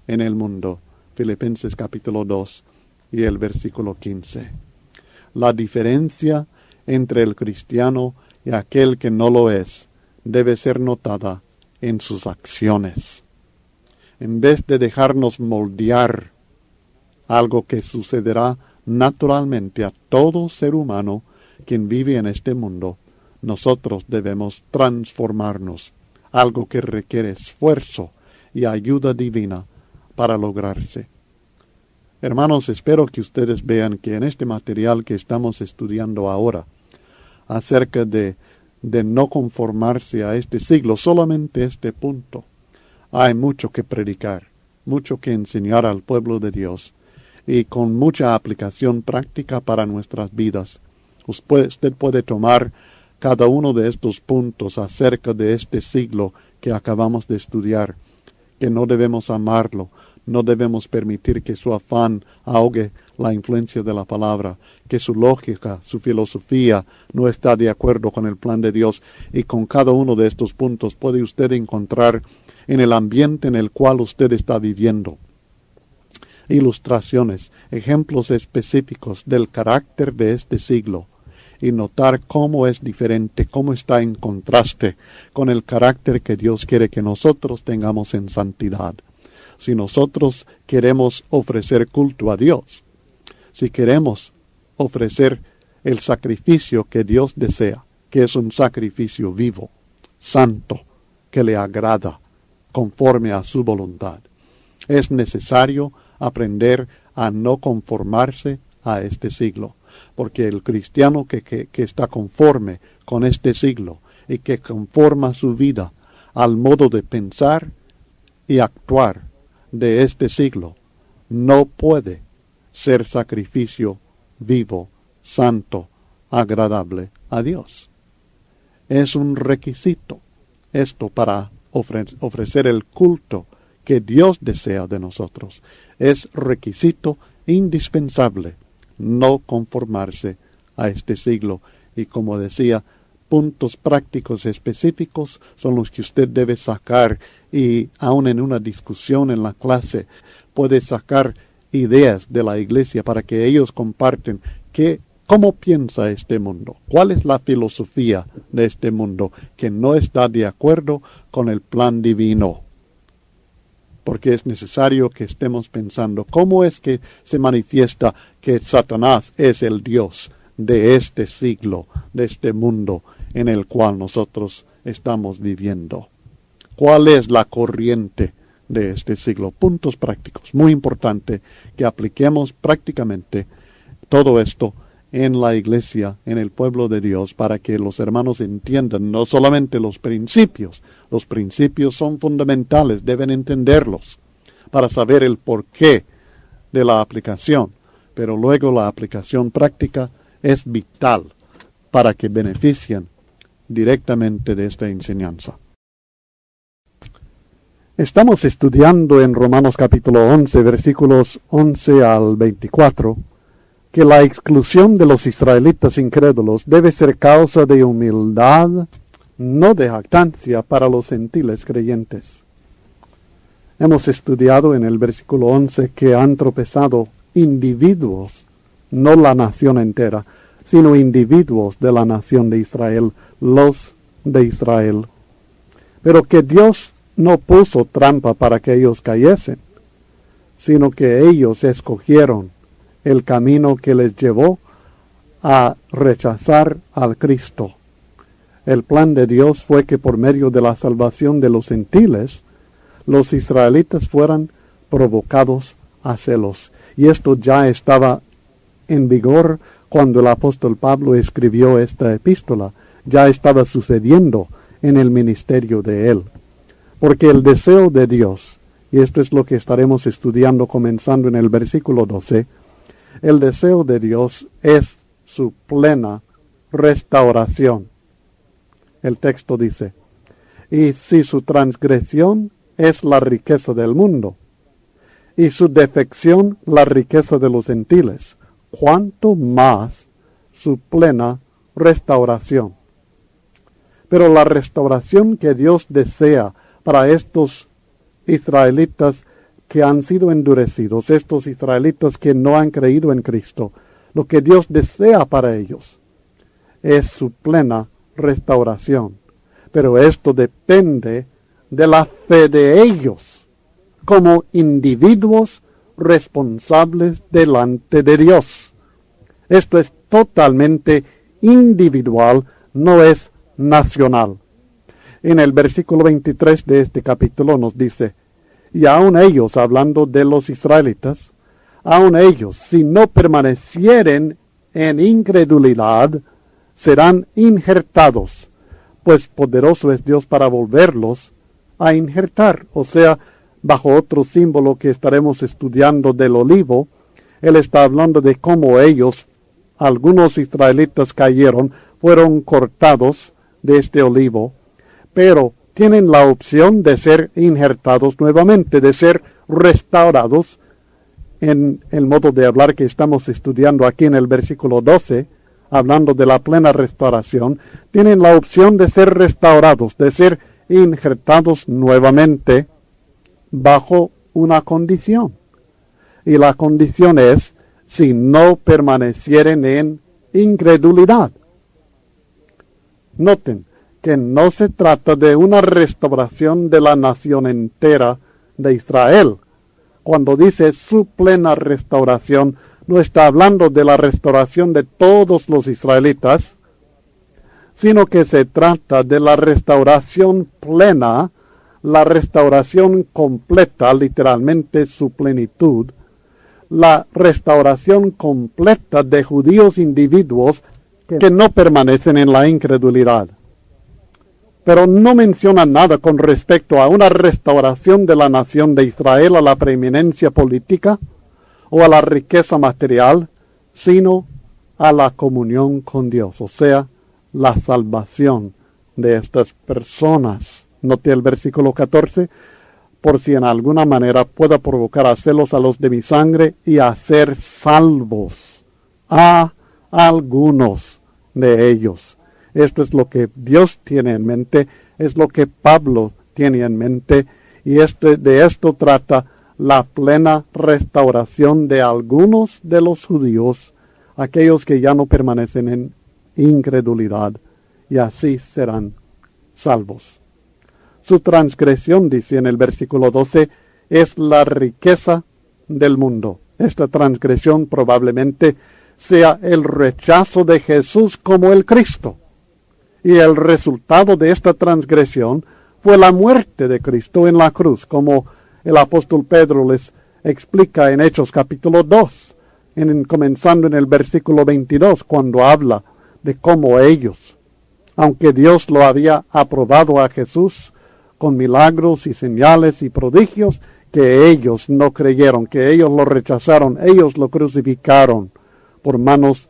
en el mundo. Filipenses capítulo 2 y el versículo 15. La diferencia entre el cristiano y aquel que no lo es debe ser notada en sus acciones. En vez de dejarnos moldear, algo que sucederá naturalmente a todo ser humano quien vive en este mundo, nosotros debemos transformarnos, algo que requiere esfuerzo y ayuda divina para lograrse. Hermanos, espero que ustedes vean que en este material que estamos estudiando ahora, acerca de no conformarse a este siglo, solamente este punto, hay mucho que predicar, mucho que enseñar al pueblo de Dios, y con mucha aplicación práctica para nuestras vidas. Usted puede tomar cada uno de estos puntos acerca de este siglo que acabamos de estudiar, que no debemos amarlo, no debemos permitir que su afán ahogue la influencia de la palabra, que su lógica, su filosofía no está de acuerdo con el plan de Dios, y con cada uno de estos puntos puede usted encontrar en el ambiente en el cual usted está viviendo ilustraciones, ejemplos específicos del carácter de este siglo, y notar cómo es diferente, cómo está en contraste con el carácter que Dios quiere que nosotros tengamos en santidad. Si nosotros queremos ofrecer culto a Dios, si queremos ofrecer el sacrificio que Dios desea, que es un sacrificio vivo, santo, que le agrada, conforme a su voluntad, es necesario aprender a no conformarse a este siglo, porque el cristiano que está conforme con este siglo y que conforma su vida al modo de pensar y actuar de este siglo, no puede ser sacrificio vivo, santo, agradable a Dios. Es un requisito esto para ofrecer el culto que Dios desea de nosotros. Es requisito indispensable no conformarse a este siglo. Y como decía, puntos prácticos específicos son los que usted debe sacar, y aun en una discusión en la clase puede sacar ideas de la iglesia para que ellos comparten cómo piensa este mundo, cuál es la filosofía de este mundo que no está de acuerdo con el plan divino. Porque es necesario que estemos pensando cómo es que se manifiesta que Satanás es el Dios de este siglo, de este mundo en el cual nosotros estamos viviendo. ¿Cuál es la corriente de este siglo? Puntos prácticos. Muy importante que apliquemos prácticamente todo esto en la iglesia, en el pueblo de Dios, para que los hermanos entiendan no solamente los principios son fundamentales, deben entenderlos para saber el porqué de la aplicación, pero luego la aplicación práctica es vital para que beneficien directamente de esta enseñanza. Estamos estudiando en Romanos capítulo 11, versículos 11 al 24, que la exclusión de los israelitas incrédulos debe ser causa de humildad, no de jactancia para los gentiles creyentes. Hemos estudiado en el versículo 11 que han tropezado individuos, no la nación entera, sino individuos de la nación de Israel, los de Israel. Pero que Dios no puso trampa para que ellos cayesen, sino que ellos escogieron el camino que les llevó a rechazar al Cristo. El plan de Dios fue que por medio de la salvación de los gentiles, los israelitas fueran provocados a celos. Y esto ya estaba en vigor cuando el apóstol Pablo escribió esta epístola ya estaba sucediendo en el ministerio de él. Porque el deseo de Dios, y esto es lo que estaremos estudiando comenzando en el versículo 12, el deseo de Dios es su plena restauración. El texto dice, y si su transgresión es la riqueza del mundo, y su defección la riqueza de los gentiles, cuánto más su plena restauración. Pero la restauración que Dios desea para estos israelitas que han sido endurecidos, estos israelitas que no han creído en Cristo, lo que Dios desea para ellos es su plena restauración. Pero esto depende de la fe de ellos, como individuos responsables delante de Dios. Esto es totalmente individual, no es nacional. En el versículo 23 de este capítulo nos dice, y aun ellos, hablando de los israelitas, aun ellos, si no permanecieren en incredulidad, serán injertados, pues poderoso es Dios para volverlos a injertar. O sea, bajo otro símbolo que estaremos estudiando del olivo, él está hablando de cómo ellos, algunos israelitas cayeron, fueron cortados de este olivo, pero tienen la opción de ser injertados nuevamente, de ser restaurados en el modo de hablar que estamos estudiando aquí en el versículo 12, hablando de la plena restauración. Tienen la opción de ser restaurados, de ser injertados nuevamente bajo una condición. Y la condición es si no permanecieren en incredulidad. Noten que no se trata de una restauración de la nación entera de Israel. Cuando dice su plena restauración, no está hablando de la restauración de todos los israelitas, sino que se trata de la restauración plena, la restauración completa, literalmente su plenitud, la restauración completa de judíos individuos que no permanecen en la incredulidad. Pero no menciona nada con respecto a una restauración de la nación de Israel a la preeminencia política o a la riqueza material, sino a la comunión con Dios, o sea, la salvación de estas personas. Note el versículo 14, por si en alguna manera pueda provocar a celos a los de mi sangre y hacer salvos a algunos de ellos. Esto es lo que Dios tiene en mente, es lo que Pablo tiene en mente, y de esto trata la plena restauración de algunos de los judíos, aquellos que ya no permanecen en incredulidad, y así serán salvos. Su transgresión, dice en el versículo 12, es la riqueza del mundo. Esta transgresión probablemente sea el rechazo de Jesús como el Cristo. Y el resultado de esta transgresión fue la muerte de Cristo en la cruz, como el apóstol Pedro les explica en Hechos capítulo 2, comenzando en el versículo 22, cuando habla de cómo ellos, aunque Dios lo había aprobado a Jesús con milagros y señales y prodigios, que ellos no creyeron, que ellos lo rechazaron, ellos lo crucificaron por manos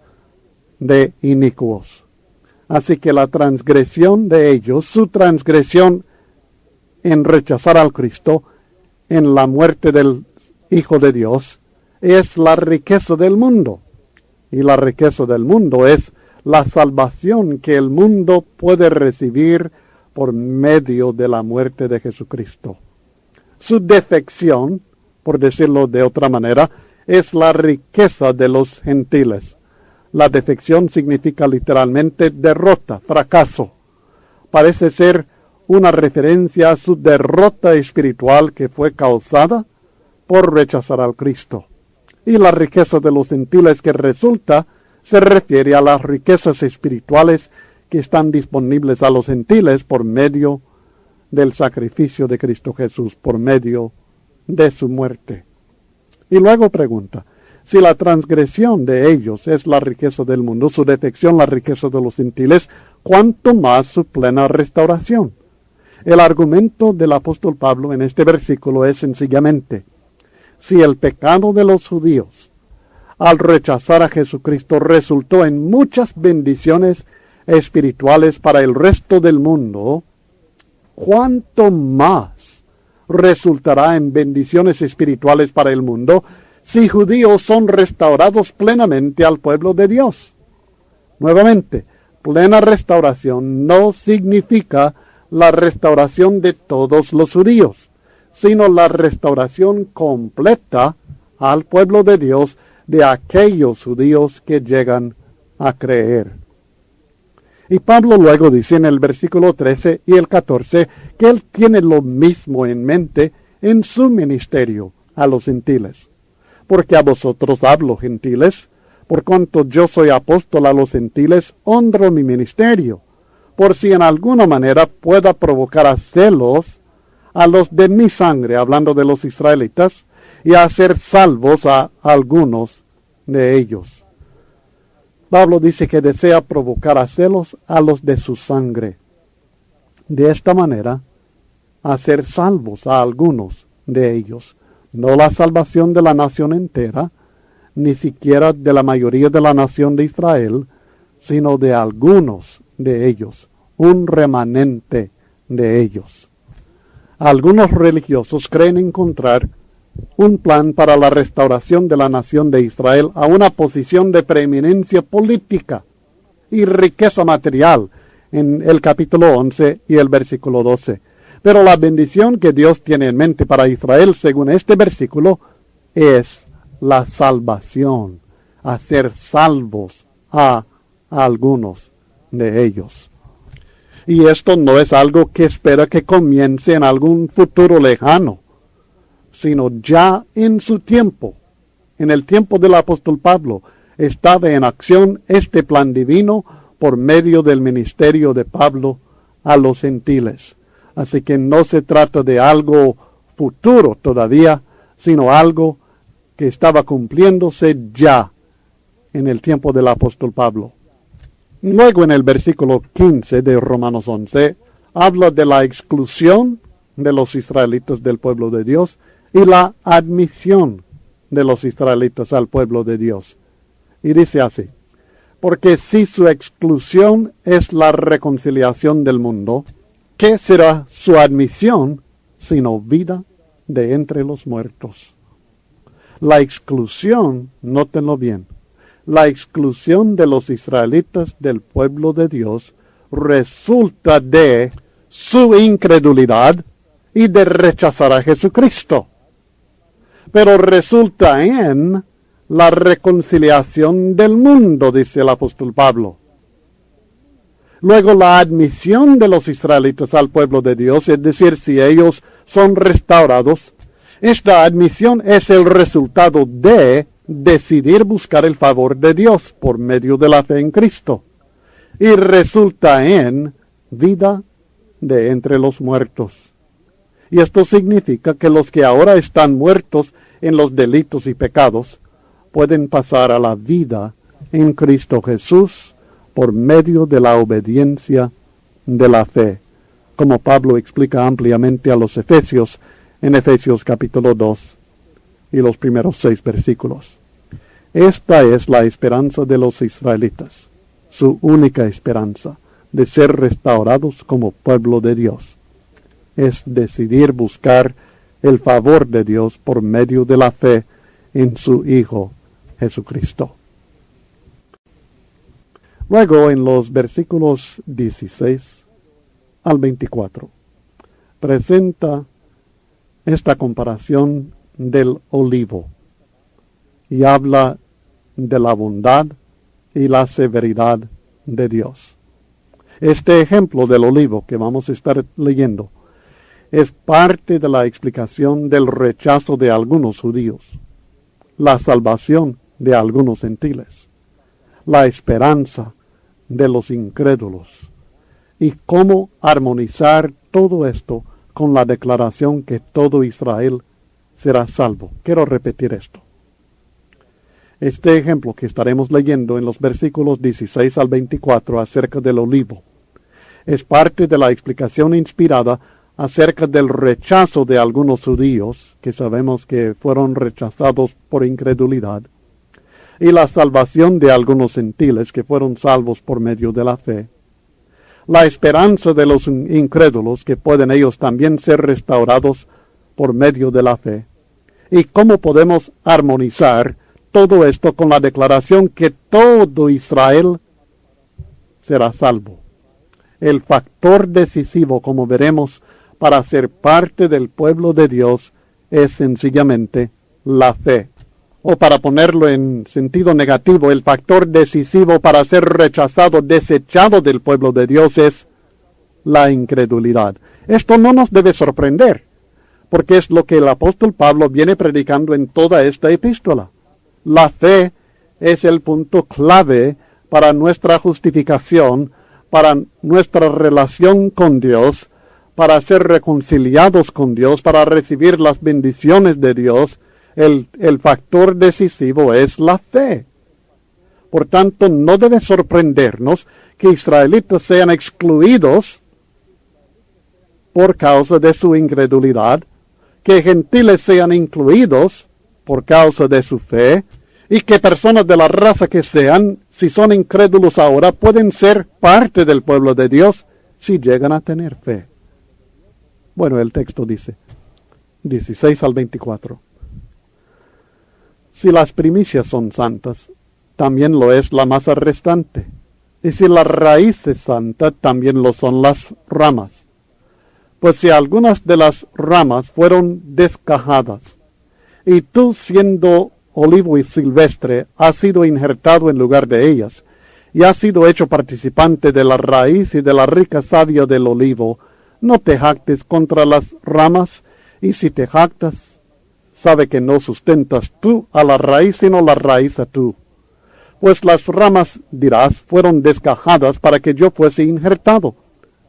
de inicuos. Así que la transgresión de ellos, su transgresión en rechazar al Cristo, en la muerte del Hijo de Dios, es la riqueza del mundo. Y la riqueza del mundo es la salvación que el mundo puede recibir por medio de la muerte de Jesucristo. Su defección, por decirlo de otra manera, es la riqueza de los gentiles. La defección significa literalmente derrota, fracaso. Parece ser una referencia a su derrota espiritual que fue causada por rechazar al Cristo. Y la riqueza de los gentiles que resulta se refiere a las riquezas espirituales que están disponibles a los gentiles por medio del sacrificio de Cristo Jesús, por medio de su muerte. Y luego pregunta, Si la transgresión de ellos es la riqueza del mundo, su defección la riqueza de los gentiles, cuánto más su plena restauración. El argumento del apóstol Pablo en este versículo es sencillamente, si el pecado de los judíos al rechazar a Jesucristo resultó en muchas bendiciones espirituales para el resto del mundo, ¿cuánto más resultará en bendiciones espirituales para el mundo si judíos son restaurados plenamente al pueblo de Dios? Nuevamente, plena restauración no significa la restauración de todos los judíos, sino la restauración completa al pueblo de Dios de aquellos judíos que llegan a creer. Y Pablo luego dice en el versículo 13 y el 14 que él tiene lo mismo en mente en su ministerio a los gentiles. Porque a vosotros hablo, gentiles, por cuanto yo soy apóstol a los gentiles, honro mi ministerio, por si en alguna manera pueda provocar a celos a los de mi sangre, hablando de los israelitas, y a hacer salvos a algunos de ellos. Pablo dice que desea provocar a celos a los de su sangre. De esta manera, hacer salvos a algunos de ellos. No la salvación de la nación entera, ni siquiera de la mayoría de la nación de Israel, sino de algunos de ellos, un remanente de ellos. Algunos religiosos creen encontrar un plan para la restauración de la nación de Israel a una posición de preeminencia política y riqueza material en el capítulo 11 y el versículo 12. Pero la bendición que Dios tiene en mente para Israel, según este versículo, es la salvación, hacer salvos a algunos de ellos. Y esto no es algo que espera que comience en algún futuro lejano, sino ya en su tiempo, en el tiempo del apóstol Pablo, estaba en acción este plan divino por medio del ministerio de Pablo a los gentiles. Así que no se trata de algo futuro todavía, sino algo que estaba cumpliéndose ya en el tiempo del apóstol Pablo. Luego en el versículo 15 de Romanos 11, habla de la exclusión de los israelitas del pueblo de Dios y la admisión de los israelitas al pueblo de Dios. Y dice así, porque si su exclusión es la reconciliación del mundo, ¿qué será su admisión sino vida de entre los muertos? La exclusión, nótenlo bien, la exclusión de los israelitas del pueblo de Dios resulta de su incredulidad y de rechazar a Jesucristo. Pero resulta en la reconciliación del mundo, dice el apóstol Pablo. Luego la admisión de los israelitas al pueblo de Dios, es decir, si ellos son restaurados, esta admisión es el resultado de decidir buscar el favor de Dios por medio de la fe en Cristo. Y resulta en vida de entre los muertos. Y esto significa que los que ahora están muertos en los delitos y pecados pueden pasar a la vida en Cristo Jesús por medio de la obediencia de la fe, como Pablo explica ampliamente a los Efesios en Efesios capítulo 2 y los primeros 6 versículos. Esta es la esperanza de los israelitas, su única esperanza de ser restaurados como pueblo de Dios. Es decidir buscar el favor de Dios por medio de la fe en su Hijo Jesucristo. Luego, en los versículos 16 al 24, presenta esta comparación del olivo y habla de la bondad y la severidad de Dios. Este ejemplo del olivo que vamos a estar leyendo es parte de la explicación del rechazo de algunos judíos, la salvación de algunos gentiles, la esperanza de los incrédulos y cómo armonizar todo esto con la declaración que todo Israel será salvo. Quiero repetir esto. Este ejemplo que estaremos leyendo en los versículos 16 al 24 acerca del olivo es parte de la explicación inspirada acerca del rechazo de algunos judíos, que sabemos que fueron rechazados por incredulidad, y la salvación de algunos gentiles que fueron salvos por medio de la fe, la esperanza de los incrédulos que pueden ellos también ser restaurados por medio de la fe, y cómo podemos armonizar todo esto con la declaración que todo Israel será salvo. El factor decisivo, como veremos, para ser parte del pueblo de Dios es sencillamente la fe. O para ponerlo en sentido negativo, el factor decisivo para ser rechazado, desechado del pueblo de Dios es la incredulidad. Esto no nos debe sorprender, porque es lo que el apóstol Pablo viene predicando en toda esta epístola. La fe es el punto clave para nuestra justificación, para nuestra relación con Dios, para ser reconciliados con Dios, para recibir las bendiciones de Dios. El factor decisivo es la fe. Por tanto, no debe sorprendernos que israelitas sean excluidos por causa de su incredulidad, que gentiles sean incluidos por causa de su fe, y que personas de la raza que sean, si son incrédulos ahora, pueden ser parte del pueblo de Dios si llegan a tener fe. Bueno, el texto dice, 16 al 24. Si las primicias son santas, también lo es la masa restante. Y si la raíz es santa, también lo son las ramas. Pues si algunas de las ramas fueron descajadas, y tú siendo olivo y silvestre, has sido injertado en lugar de ellas, y has sido hecho participante de la raíz y de la rica savia del olivo, no te jactes contra las ramas, y si te jactas, sabe que no sustentas tú a la raíz, sino la raíz a tú. Pues las ramas, dirás, fueron descajadas para que yo fuese injertado.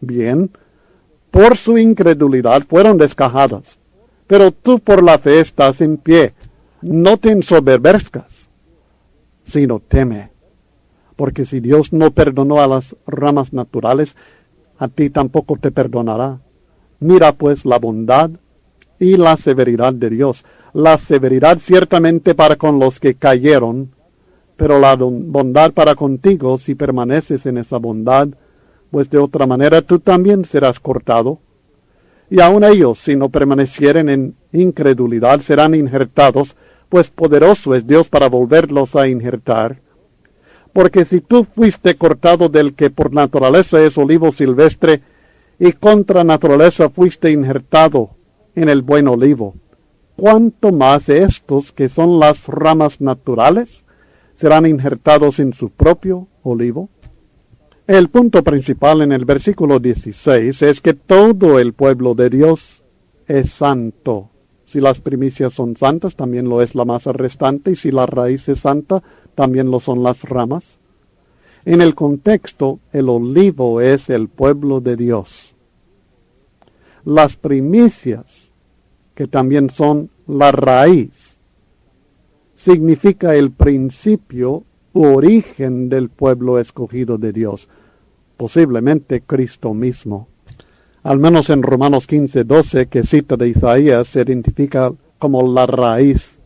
Bien, por su incredulidad fueron descajadas, pero tú por la fe estás en pie. No te ensoberbezcas, sino teme, porque si Dios no perdonó a las ramas naturales, a ti tampoco te perdonará. Mira pues la bondad y la severidad de Dios. La severidad ciertamente para con los que cayeron, pero la bondad para contigo si permaneces en esa bondad, pues de otra manera tú también serás cortado. Y aun ellos, si no permanecieren en incredulidad, serán injertados, pues poderoso es Dios para volverlos a injertar. Porque si tú fuiste cortado del que por naturaleza es olivo silvestre, y contra naturaleza fuiste injertado en el buen olivo, ¿cuánto más estos, que son las ramas naturales, serán injertados en su propio olivo? El punto principal en el versículo 16 es que todo el pueblo de Dios es santo. Si las primicias son santas, también lo es la masa restante, y si la raíz es santa, también lo son las ramas. En el contexto, el olivo es el pueblo de Dios. Las primicias, que también son la raíz, significa el principio u origen del pueblo escogido de Dios, posiblemente Cristo mismo. Al menos en Romanos 15:12, que cita de Isaías, se identifica como la raíz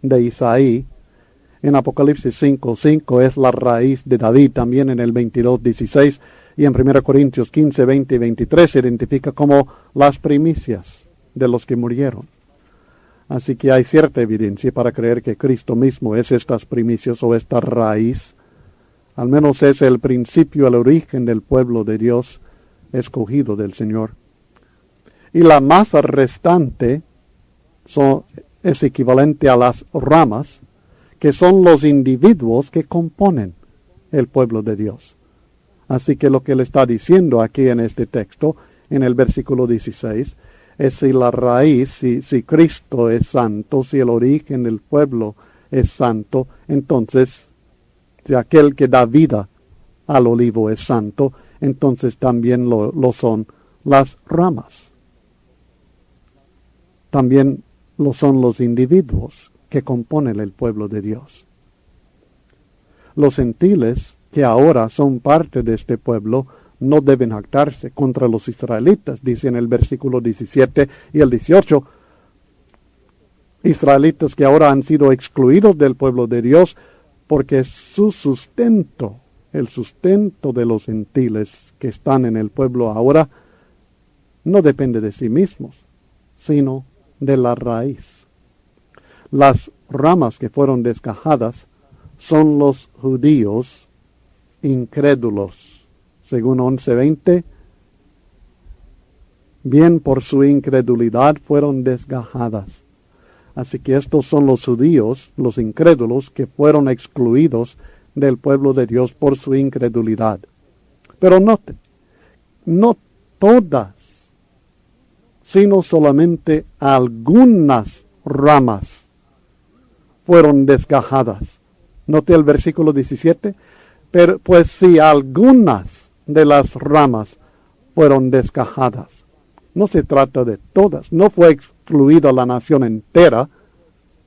de Isaí. En Apocalipsis 5:5 es la raíz de David, también en el 22:16, y en 1 Corintios 15:20 y 23 se identifica como las primicias de los que murieron. Así que hay cierta evidencia para creer que Cristo mismo es estas primicias o esta raíz. Al menos es el principio, el origen del pueblo de Dios escogido del Señor. Y la masa restante es equivalente a las ramas, que son los individuos que componen el pueblo de Dios. Así que lo que él está diciendo aquí en este texto, en el versículo 16, es si la raíz, si Cristo es santo, si el origen del pueblo es santo, entonces, si aquel que da vida al olivo es santo, entonces también lo son las ramas. También lo son los individuos que componen el pueblo de Dios. Los gentiles, que ahora son parte de este pueblo, no deben jactarse contra los israelitas, dice en el versículo 17 y el 18. Israelitas que ahora han sido excluidos del pueblo de Dios, porque su sustento, el sustento de los gentiles que están en el pueblo ahora, no depende de sí mismos, sino de la raíz. Las ramas que fueron desgajadas son los judíos incrédulos. Según 11:20, bien por su incredulidad fueron desgajadas. Así que estos son los judíos, los incrédulos, que fueron excluidos del pueblo de Dios por su incredulidad. Pero note, no todas, sino solamente algunas ramas fueron desgajadas. Note el versículo 17, pero pues si algunas de las ramas fueron desgajadas. No se trata de todas, no fue excluida la nación entera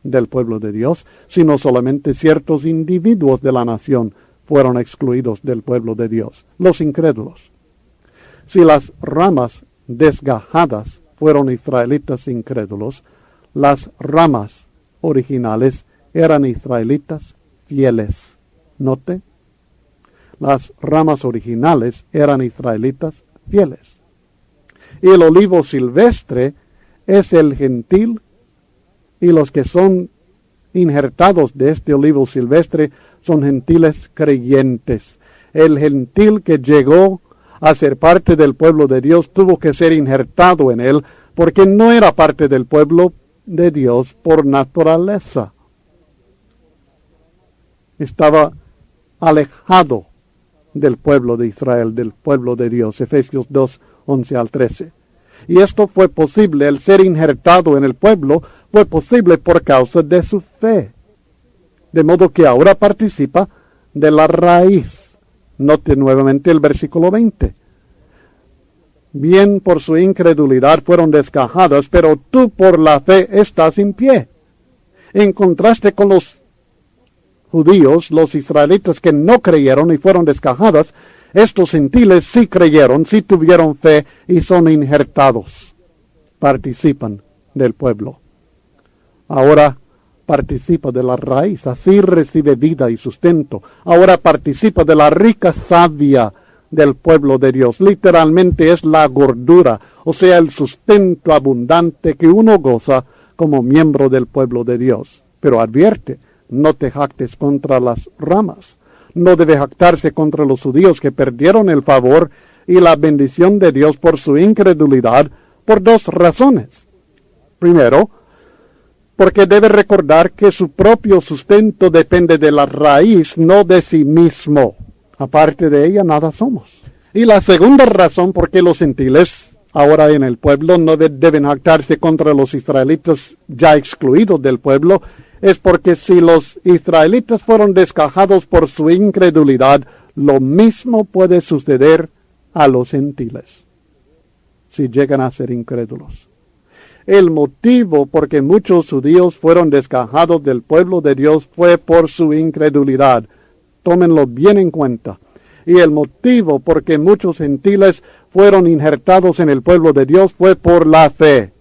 del pueblo de Dios, sino solamente ciertos individuos de la nación fueron excluidos del pueblo de Dios, los incrédulos. Si las ramas desgajadas fueron israelitas incrédulos, las ramas originales eran israelitas fieles. Note, las ramas originales eran israelitas fieles. Y el olivo silvestre es el gentil, y los que son injertados de este olivo silvestre son gentiles creyentes. El gentil que llegó a ser parte del pueblo de Dios tuvo que ser injertado en él, porque no era parte del pueblo de Dios por naturaleza. Estaba alejado del pueblo de Israel, del pueblo de Dios. Efesios 2, 11 al 13. Y esto fue posible, el ser injertado en el pueblo fue posible por causa de su fe. De modo que ahora participa de la raíz. Note nuevamente el versículo 20. Bien por su incredulidad fueron desgajadas, pero tú por la fe estás en pie. En contraste con los judíos, los israelitas que no creyeron y fueron desgajadas, estos gentiles sí creyeron, sí tuvieron fe y son injertados. Participan del pueblo. Ahora participa de la raíz, así recibe vida y sustento. Ahora participa de la rica savia del pueblo de Dios. Literalmente es la gordura, o sea, el sustento abundante que uno goza como miembro del pueblo de Dios. Pero advierte, no te jactes contra las ramas. No debe jactarse contra los judíos que perdieron el favor y la bendición de Dios por su incredulidad por dos razones. Primero, porque debe recordar que su propio sustento depende de la raíz, no de sí mismo. Aparte de ella, nada somos. Y la segunda razón por qué los gentiles, ahora en el pueblo, no deben jactarse contra los israelitas ya excluidos del pueblo, es porque si los israelitas fueron desgajados por su incredulidad, lo mismo puede suceder a los gentiles, si llegan a ser incrédulos. El motivo por que muchos judíos fueron desgajados del pueblo de Dios fue por su incredulidad. Tómenlo bien en cuenta. Y el motivo por que muchos gentiles fueron injertados en el pueblo de Dios fue por la fe.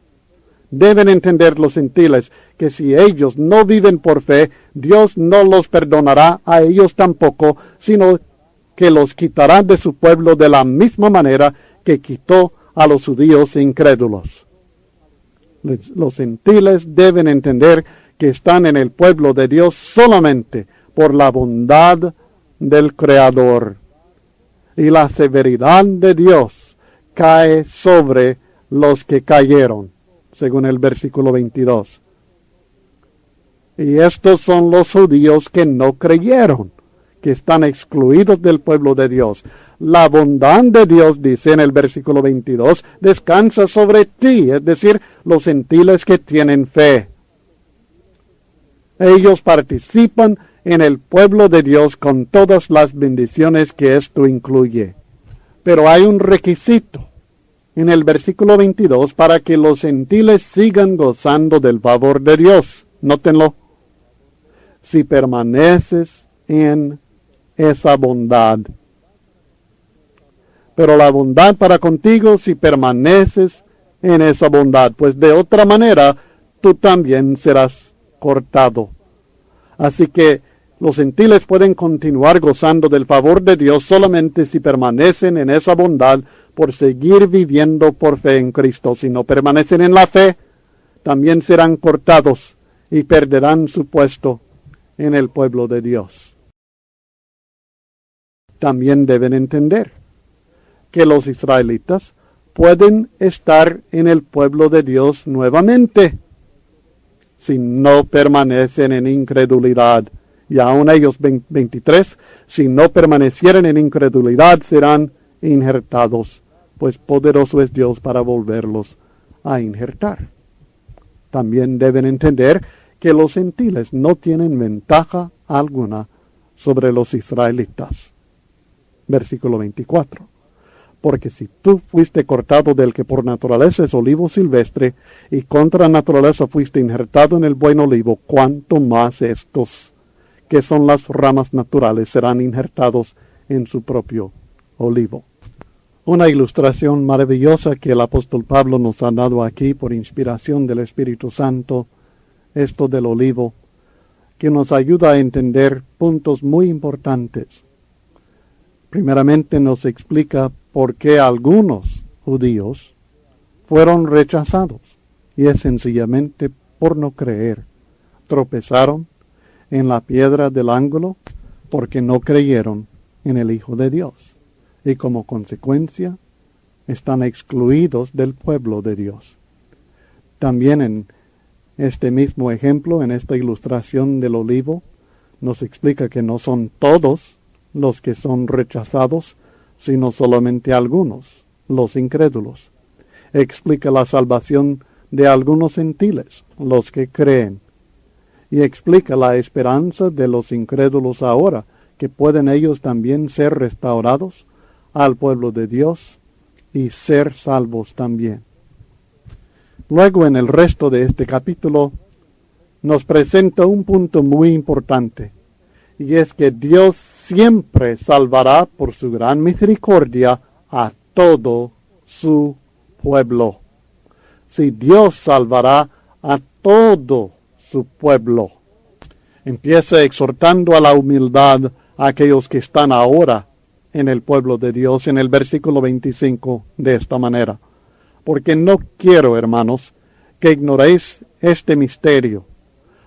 Deben entender los gentiles que si ellos no viven por fe, Dios no los perdonará a ellos tampoco, sino que los quitará de su pueblo de la misma manera que quitó a los judíos incrédulos. Los gentiles deben entender que están en el pueblo de Dios solamente por la bondad del Creador. Y la severidad de Dios cae sobre los que cayeron, según el versículo 22. Y estos son los judíos que no creyeron, que están excluidos del pueblo de Dios. La bondad de Dios, dice en el versículo 22, descansa sobre ti, es decir, los gentiles que tienen fe. Ellos participan en el pueblo de Dios con todas las bendiciones que esto incluye. Pero hay un requisito en el versículo 22 para que los gentiles sigan gozando del favor de Dios. Nótenlo. Si permaneces en esa bondad. Pero la bondad para contigo si permaneces en esa bondad, pues de otra manera tú también serás cortado. Así que los gentiles pueden continuar gozando del favor de Dios solamente si permanecen en esa bondad por seguir viviendo por fe en Cristo. Si no permanecen en la fe, también serán cortados y perderán su puesto en el pueblo de Dios. También deben entender que los israelitas pueden estar en el pueblo de Dios nuevamente si no permanecen en incredulidad. Y aún ellos, 23, si no permanecieren en incredulidad, serán injertados, pues poderoso es Dios para volverlos a injertar. También deben entender que los gentiles no tienen ventaja alguna sobre los israelitas. Versículo 24. Porque si tú fuiste cortado del que por naturaleza es olivo silvestre, y contra naturaleza fuiste injertado en el buen olivo, cuánto más estos, que son las ramas naturales, serán injertados en su propio olivo. Una ilustración maravillosa que el apóstol Pablo nos ha dado aquí por inspiración del Espíritu Santo, esto del olivo, que nos ayuda a entender puntos muy importantes. Primeramente nos explica por qué algunos judíos fueron rechazados, y es sencillamente por no creer. Tropezaron en la piedra del ángulo porque no creyeron en el Hijo de Dios, y como consecuencia están excluidos del pueblo de Dios. También en este mismo ejemplo, en esta ilustración del olivo, nos explica que no son todos los que son rechazados, sino solamente algunos, los incrédulos. Explica la salvación de algunos gentiles, los que creen. Y explica la esperanza de los incrédulos ahora, que pueden ellos también ser restaurados al pueblo de Dios y ser salvos también. Luego, en el resto de este capítulo, nos presenta un punto muy importante, y es que Dios siempre salvará por su gran misericordia a todo su pueblo. Si Dios salvará a todo su pueblo. Empieza exhortando a la humildad a aquellos que están ahora en el pueblo de Dios en el versículo 25 de esta manera. Porque no quiero, hermanos, que ignoréis este misterio,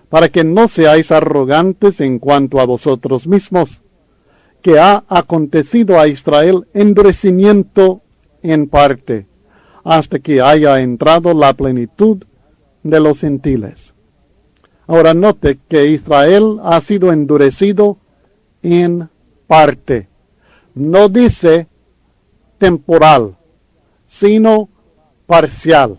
para que no seáis arrogantes en cuanto a vosotros mismos, que ha acontecido a Israel endurecimiento en parte, hasta que haya entrado la plenitud de los gentiles. Ahora note que Israel ha sido endurecido en parte. No dice temporal, sino parcial.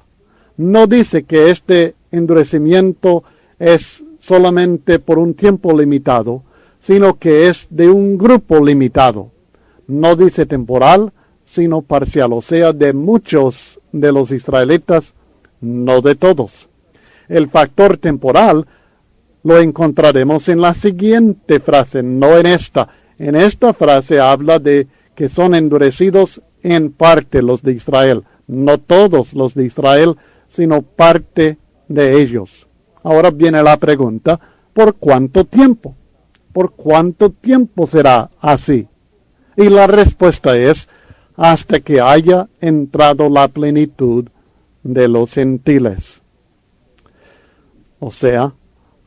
No dice que este endurecimiento es solamente por un tiempo limitado, sino que es de un grupo limitado. No dice temporal, sino parcial, o sea, de muchos de los israelitas, no de todos. El factor temporal lo encontraremos en la siguiente frase, no en esta. En esta frase habla de que son endurecidos en parte los de Israel, no todos los de Israel, sino parte de ellos. Ahora viene la pregunta, ¿por cuánto tiempo? ¿Por cuánto tiempo será así? Y la respuesta es, hasta que haya entrado la plenitud de los gentiles. O sea,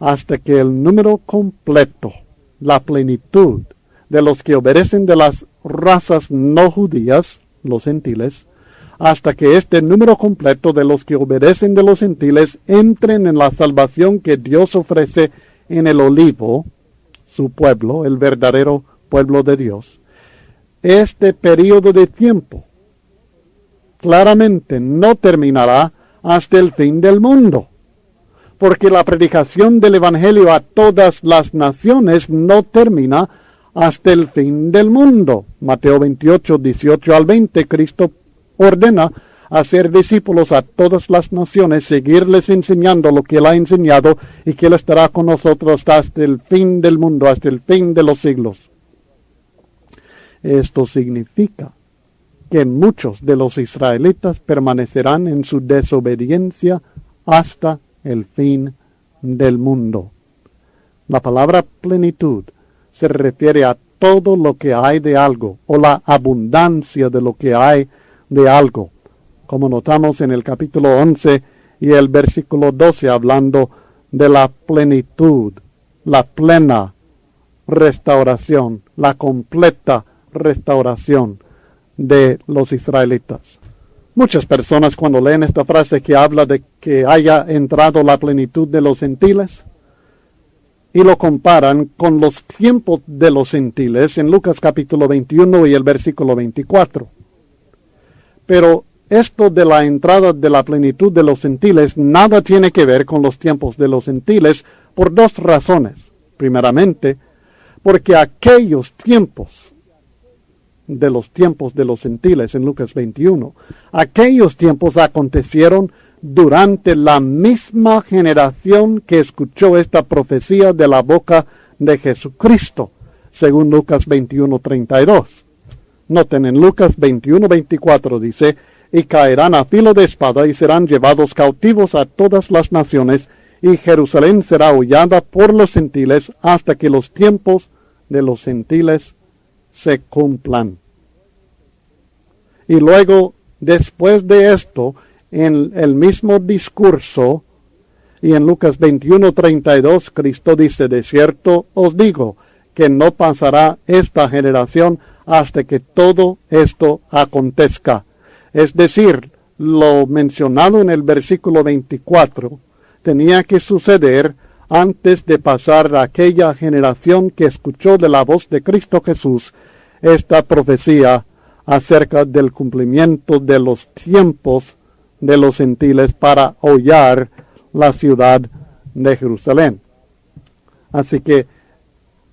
hasta que el número completo, la plenitud de los que obedecen de las razas no judías, los gentiles, hasta que este número completo de los que obedecen de los gentiles entren en la salvación que Dios ofrece en el olivo, su pueblo, el verdadero pueblo de Dios. Este periodo de tiempo claramente no terminará hasta el fin del mundo, porque la predicación del Evangelio a todas las naciones no termina hasta el fin del mundo. Mateo 28, 18 al 20, Cristo ordena hacer discípulos a todas las naciones, seguirles enseñando lo que Él ha enseñado, y que Él estará con nosotros hasta el fin del mundo, hasta el fin de los siglos. Esto significa que muchos de los israelitas permanecerán en su desobediencia hasta el fin del mundo. La palabra plenitud se refiere a todo lo que hay de algo, o la abundancia de lo que hay de algo, como notamos en el capítulo 11 y el versículo 12, hablando de la plenitud, la plena restauración, la completa restauración de los israelitas. Muchas personas cuando leen esta frase que habla de que haya entrado la plenitud de los gentiles, y lo comparan con los tiempos de los gentiles en Lucas capítulo 21 y el versículo 24. Pero esto de la entrada de la plenitud de los gentiles nada tiene que ver con los tiempos de los gentiles por dos razones. Primeramente, porque aquellos tiempos de los gentiles en Lucas 21, aquellos tiempos acontecieron durante la misma generación que escuchó esta profecía de la boca de Jesucristo, según Lucas 21:32. Noten en Lucas 21:24 dice, y caerán a filo de espada y serán llevados cautivos a todas las naciones, y Jerusalén será hollada por los gentiles hasta que los tiempos de los gentiles se cumplan. Y luego, después de esto, en el mismo discurso, y en Lucas 21:32, Cristo dice, de cierto os digo, que no pasará esta generación hasta que todo esto acontezca. Es decir, lo mencionado en el versículo 24 tenía que suceder antes de pasar a aquella generación que escuchó de la voz de Cristo Jesús esta profecía acerca del cumplimiento de los tiempos de los gentiles para hollar la ciudad de Jerusalén. Así que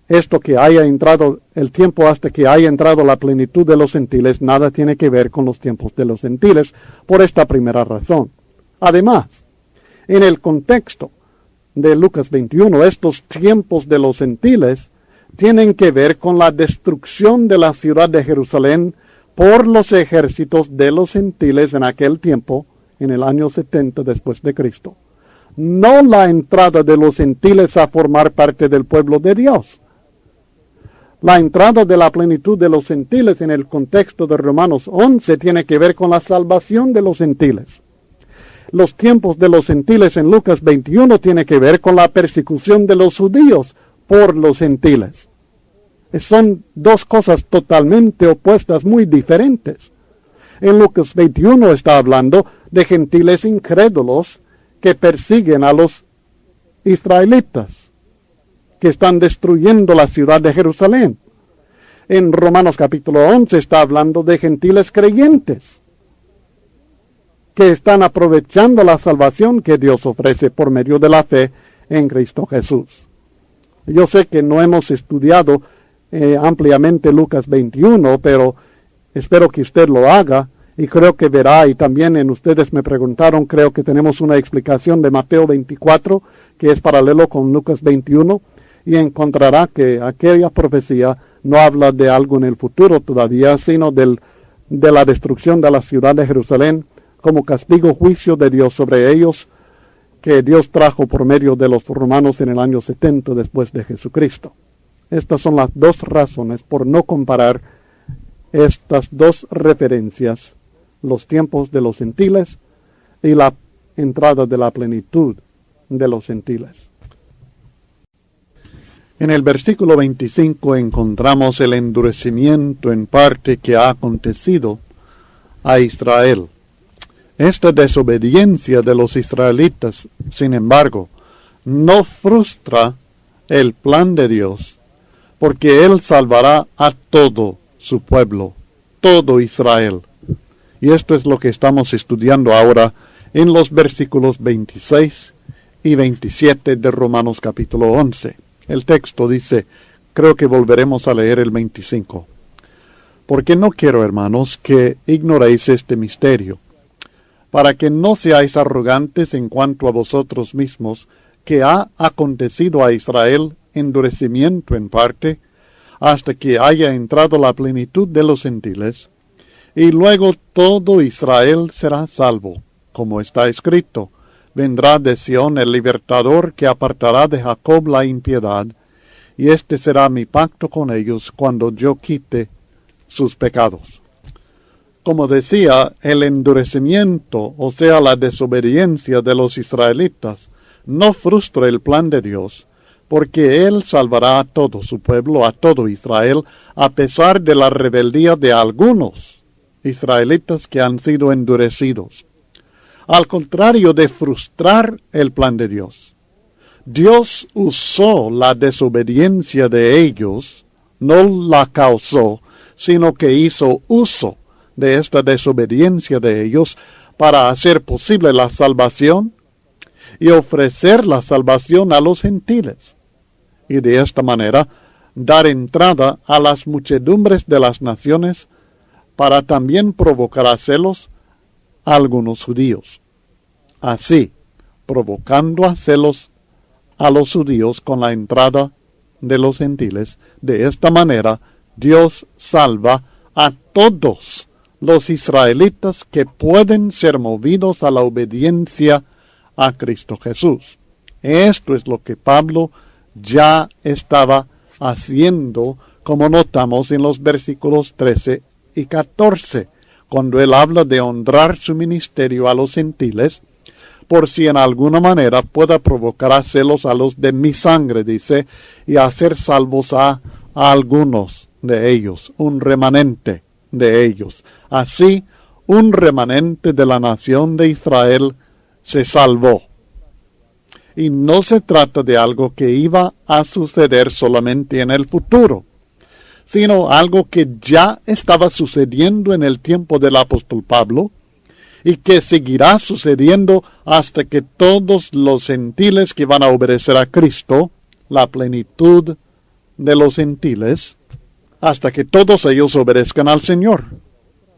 esto que haya entrado, el tiempo hasta que haya entrado la plenitud de los gentiles, nada tiene que ver con los tiempos de los gentiles, por esta primera razón. Además, en el contexto de Lucas 21, estos tiempos de los gentiles tienen que ver con la destrucción de la ciudad de Jerusalén por los ejércitos de los gentiles en aquel tiempo, en el año 70 después de Cristo. No la entrada de los gentiles a formar parte del pueblo de Dios. La entrada de la plenitud de los gentiles en el contexto de Romanos 11 tiene que ver con la salvación de los gentiles. Los tiempos de los gentiles en Lucas 21 tiene que ver con la persecución de los judíos por los gentiles. Son dos cosas totalmente opuestas, muy diferentes. En Lucas 21 está hablando de gentiles incrédulos que persiguen a los israelitas, que están destruyendo la ciudad de Jerusalén. En Romanos capítulo 11 está hablando de gentiles creyentes, que están aprovechando la salvación que Dios ofrece por medio de la fe en Cristo Jesús. Yo sé que no hemos estudiado ampliamente Lucas 21, pero espero que usted lo haga y creo que verá, y también en ustedes me preguntaron, creo que tenemos una explicación de Mateo 24 que es paralelo con Lucas 21 y encontrará que aquella profecía no habla de algo en el futuro todavía, sino de la destrucción de la ciudad de Jerusalén como castigo, juicio de Dios sobre ellos, que Dios trajo por medio de los romanos en el año 70 después de Jesucristo. Estas son las dos razones por no comparar estas dos referencias, los tiempos de los gentiles y la entrada de la plenitud de los gentiles. En el versículo 25 encontramos el endurecimiento en parte que ha acontecido a Israel. Esta desobediencia de los israelitas, sin embargo, no frustra el plan de Dios, porque Él salvará a todo su pueblo, todo Israel. Y esto es lo que estamos estudiando ahora en los versículos 26 y 27 de Romanos capítulo 11. El texto dice, creo que volveremos a leer el 25. Porque no quiero, hermanos, que ignoréis este misterio, para que no seáis arrogantes en cuanto a vosotros mismos, que ha acontecido a Israel endurecimiento en parte, hasta que haya entrado la plenitud de los gentiles, y luego todo Israel será salvo, como está escrito. Vendrá de Sión el libertador que apartará de Jacob la impiedad, y este será mi pacto con ellos cuando yo quite sus pecados. Como decía, el endurecimiento, o sea, la desobediencia de los israelitas, no frustra el plan de Dios, porque Él salvará a todo su pueblo, a todo Israel, a pesar de la rebeldía de algunos israelitas que han sido endurecidos. Al contrario de frustrar el plan de Dios, Dios usó la desobediencia de ellos, no la causó, sino que hizo uso de esta desobediencia de ellos para hacer posible la salvación y ofrecer la salvación a los gentiles, y de esta manera dar entrada a las muchedumbres de las naciones para también provocar a celos a algunos judíos. Así, provocando a celos a los judíos con la entrada de los gentiles, de esta manera Dios salva a todos los israelitas que pueden ser movidos a la obediencia a Cristo Jesús. Esto es lo que Pablo ya estaba haciendo, como notamos en los versículos 13 y 14, cuando él habla de honrar su ministerio a los gentiles, por si en alguna manera pueda provocar a celos a los de mi sangre, dice, y hacer salvos a algunos de ellos, un remanente de ellos. Así, un remanente de la nación de Israel se salvó. Y no se trata de algo que iba a suceder solamente en el futuro, sino algo que ya estaba sucediendo en el tiempo del apóstol Pablo, y que seguirá sucediendo hasta que todos los gentiles que van a obedecer a Cristo, la plenitud de los gentiles, hasta que todos ellos obedezcan al Señor,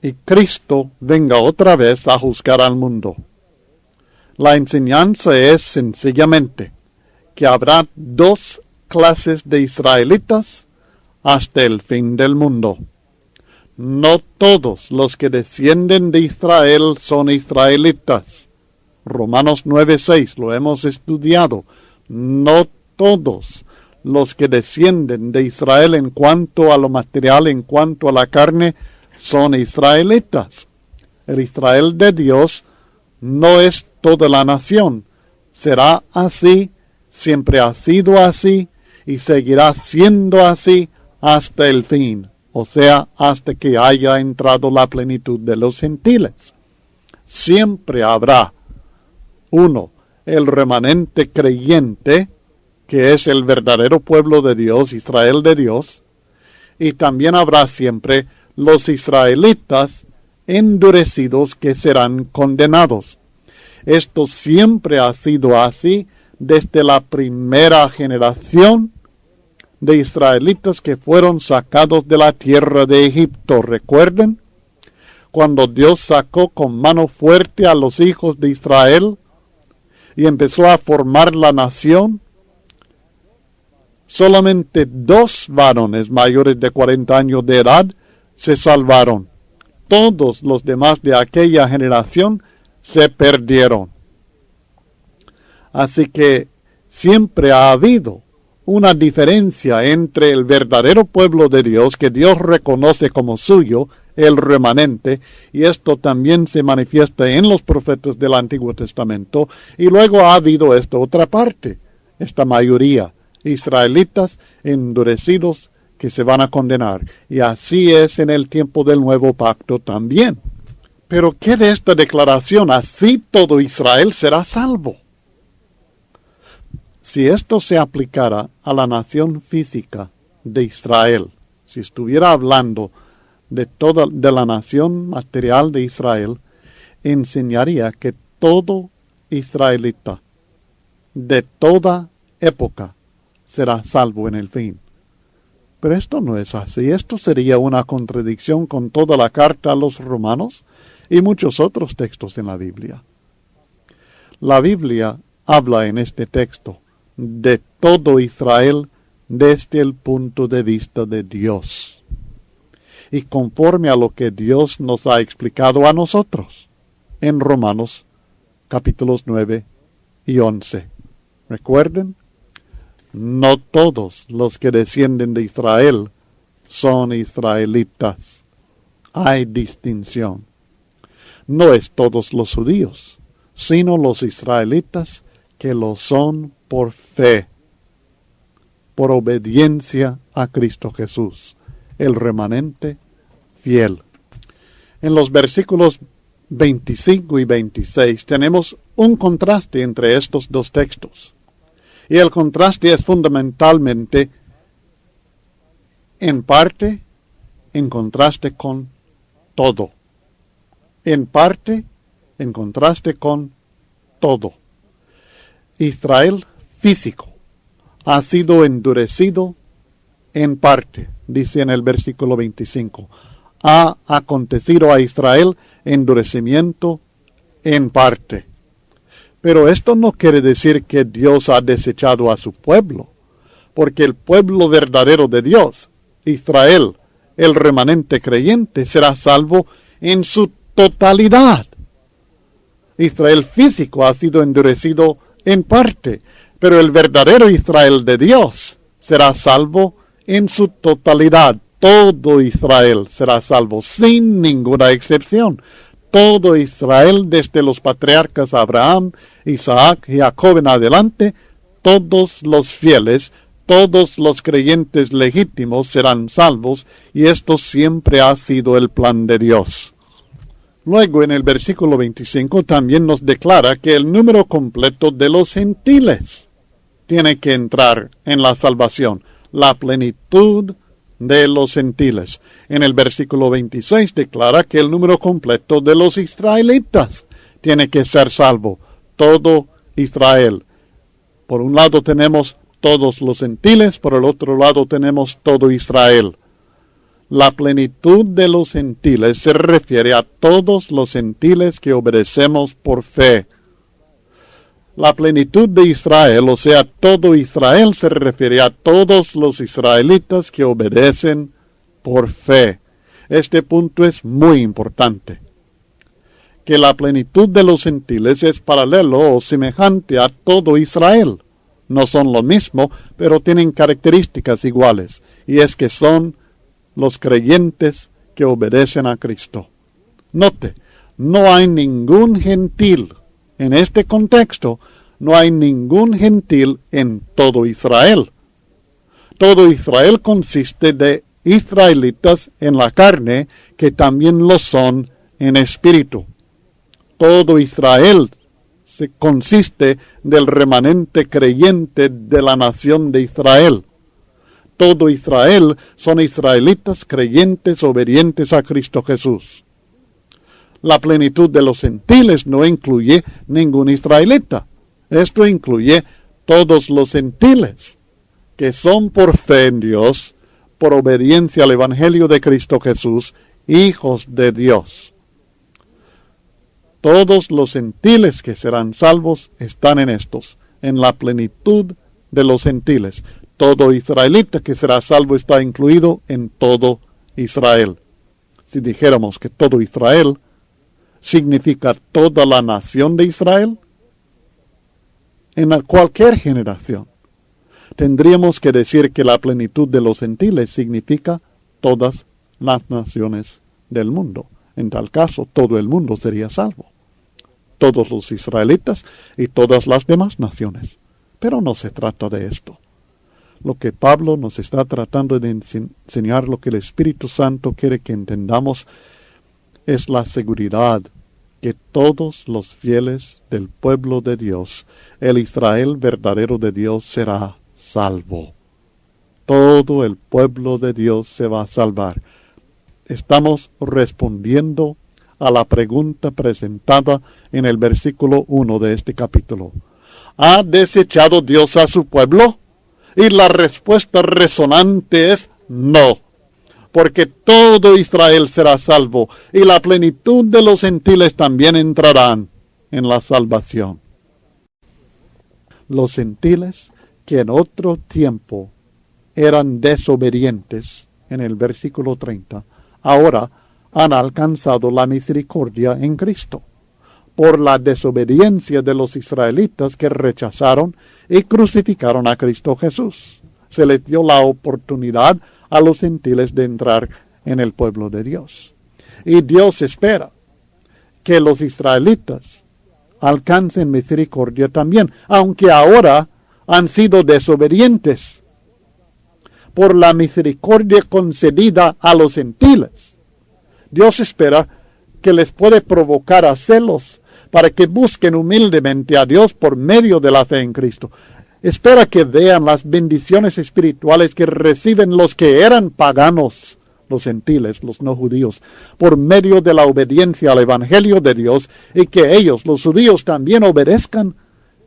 y Cristo venga otra vez a juzgar al mundo. La enseñanza es sencillamente que habrá dos clases de israelitas hasta el fin del mundo. No todos los que descienden de Israel son israelitas. Romanos 9:6 lo hemos estudiado. No todos los que descienden de Israel en cuanto a lo material, en cuanto a la carne, son israelitas. El Israel de Dios no es toda la nación. Será así, siempre ha sido así, y seguirá siendo así hasta el fin. O sea, hasta que haya entrado la plenitud de los gentiles. Siempre habrá, uno, el remanente creyente, que es el verdadero pueblo de Dios, Israel de Dios, y también habrá siempre los israelitas endurecidos que serán condenados. Esto siempre ha sido así desde la primera generación de israelitas que fueron sacados de la tierra de Egipto. ¿Recuerden? Cuando Dios sacó con mano fuerte a los hijos de Israel y empezó a formar la nación, solamente 2 varones mayores de 40 años de edad se salvaron. Todos los demás de aquella generación se perdieron. Así que siempre ha habido una diferencia entre el verdadero pueblo de Dios, que Dios reconoce como suyo, el remanente, y esto también se manifiesta en los profetas del Antiguo Testamento, y luego ha habido esta otra parte, esta mayoría, israelitas endurecidos que se van a condenar, y así es en el tiempo del nuevo pacto también. Pero ¿qué de esta declaración? Así todo Israel será salvo. Si esto se aplicara a la nación física de Israel, si estuviera hablando de la nación material de Israel, enseñaría que todo israelita de toda época será salvo en el fin. Pero esto no es así. Esto sería una contradicción con toda la carta a los romanos y muchos otros textos en la Biblia. La Biblia habla en este texto de todo Israel desde el punto de vista de Dios y conforme a lo que Dios nos ha explicado a nosotros en Romanos capítulos 9 y 11. Recuerden, no todos los que descienden de Israel son israelitas. Hay distinción. No es todos los judíos, sino los israelitas que lo son por fe, por obediencia a Cristo Jesús, el remanente fiel. En los versículos 25 y 26 tenemos un contraste entre estos dos textos. Y el contraste es fundamentalmente, en parte, en contraste con todo. En parte, en contraste con todo. Israel físico ha sido endurecido en parte, dice en el versículo 25. Ha acontecido a Israel endurecimiento en parte. Pero esto no quiere decir que Dios ha desechado a su pueblo, porque el pueblo verdadero de Dios, Israel, el remanente creyente, será salvo en su totalidad. Israel físico ha sido endurecido en parte, pero el verdadero Israel de Dios será salvo en su totalidad. Todo Israel será salvo, sin ninguna excepción. Todo Israel, desde los patriarcas Abraham, Isaac y Jacob en adelante, todos los fieles, todos los creyentes legítimos serán salvos, y esto siempre ha sido el plan de Dios. Luego, en el versículo 25, también nos declara que el número completo de los gentiles tiene que entrar en la salvación, la plenitud de los gentiles. En el versículo 26 declara que el número completo de los israelitas tiene que ser salvo, todo Israel. Por un lado tenemos todos los gentiles, por el otro lado tenemos todo Israel. La plenitud de los gentiles se refiere a todos los gentiles que obedecemos por fe. La plenitud de Israel, o sea, todo Israel, se refiere a todos los israelitas que obedecen por fe. Este punto es muy importante. Que la plenitud de los gentiles es paralelo o semejante a todo Israel. No son lo mismo, pero tienen características iguales, y es que son los creyentes que obedecen a Cristo. Note, no hay ningún gentil. En este contexto, no hay ningún gentil en todo Israel. Todo Israel consiste de israelitas en la carne, que también lo son en espíritu. Todo Israel consiste del remanente creyente de la nación de Israel. Todo Israel son israelitas creyentes obedientes a Cristo Jesús. La plenitud de los gentiles no incluye ningún israelita. Esto incluye todos los gentiles que son por fe en Dios, por obediencia al Evangelio de Cristo Jesús, hijos de Dios. Todos los gentiles que serán salvos están en estos, en la plenitud de los gentiles. Todo israelita que será salvo está incluido en todo Israel. Si dijéramos que todo Israel significa toda la nación de Israel, en cualquier generación, tendríamos que decir que la plenitud de los gentiles significa todas las naciones del mundo. En tal caso, todo el mundo sería salvo. Todos los israelitas y todas las demás naciones. Pero no se trata de esto. Lo que Pablo nos está tratando de enseñar, lo que el Espíritu Santo quiere que entendamos, es la seguridad que todos los fieles del pueblo de Dios, el Israel verdadero de Dios, será salvo. Todo el pueblo de Dios se va a salvar. Estamos respondiendo a la pregunta presentada en el versículo 1 de este capítulo. ¿Ha desechado Dios a su pueblo? Y la respuesta resonante es no, porque todo Israel será salvo, y la plenitud de los gentiles también entrarán en la salvación. Los gentiles que en otro tiempo eran desobedientes, en el versículo 30, ahora han alcanzado la misericordia en Cristo, por la desobediencia de los israelitas que rechazaron y crucificaron a Cristo Jesús. Se les dio la oportunidad a los gentiles de entrar en el pueblo de Dios. Y Dios espera que los israelitas alcancen misericordia también, aunque ahora han sido desobedientes por la misericordia concedida a los gentiles. Dios espera que les puede provocar a celos para que busquen humildemente a Dios por medio de la fe en Cristo. Espera que vean las bendiciones espirituales que reciben los que eran paganos, los gentiles, los no judíos, por medio de la obediencia al Evangelio de Dios, y que ellos, los judíos, también obedezcan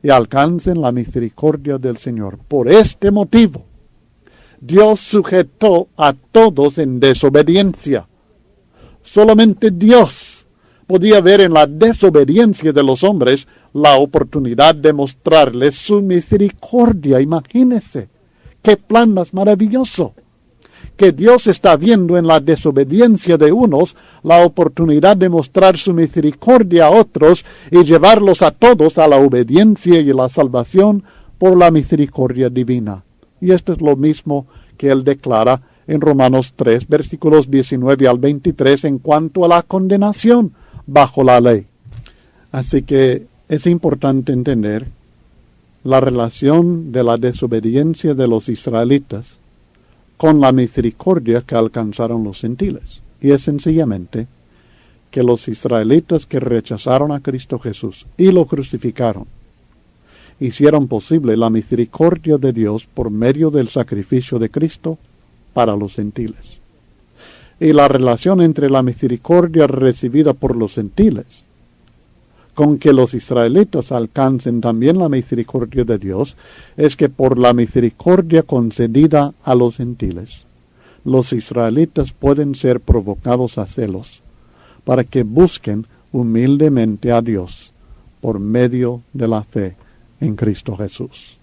y alcancen la misericordia del Señor. Por este motivo, Dios sujetó a todos en desobediencia. Solamente Dios podía ver en la desobediencia de los hombres la oportunidad de mostrarles su misericordia. Imagínense, qué plan más maravilloso. Que Dios está viendo en la desobediencia de unos la oportunidad de mostrar su misericordia a otros y llevarlos a todos a la obediencia y la salvación por la misericordia divina. Y esto es lo mismo que él declara en Romanos 3, versículos 19 al 23, en cuanto a la condenación bajo la ley. Así que es importante entender la relación de la desobediencia de los israelitas con la misericordia que alcanzaron los gentiles. Y es sencillamente que los israelitas que rechazaron a Cristo Jesús y lo crucificaron, hicieron posible la misericordia de Dios por medio del sacrificio de Cristo para los gentiles. Y la relación entre la misericordia recibida por los gentiles con que los israelitas alcancen también la misericordia de Dios es que por la misericordia concedida a los gentiles, los israelitas pueden ser provocados a celos para que busquen humildemente a Dios por medio de la fe en Cristo Jesús.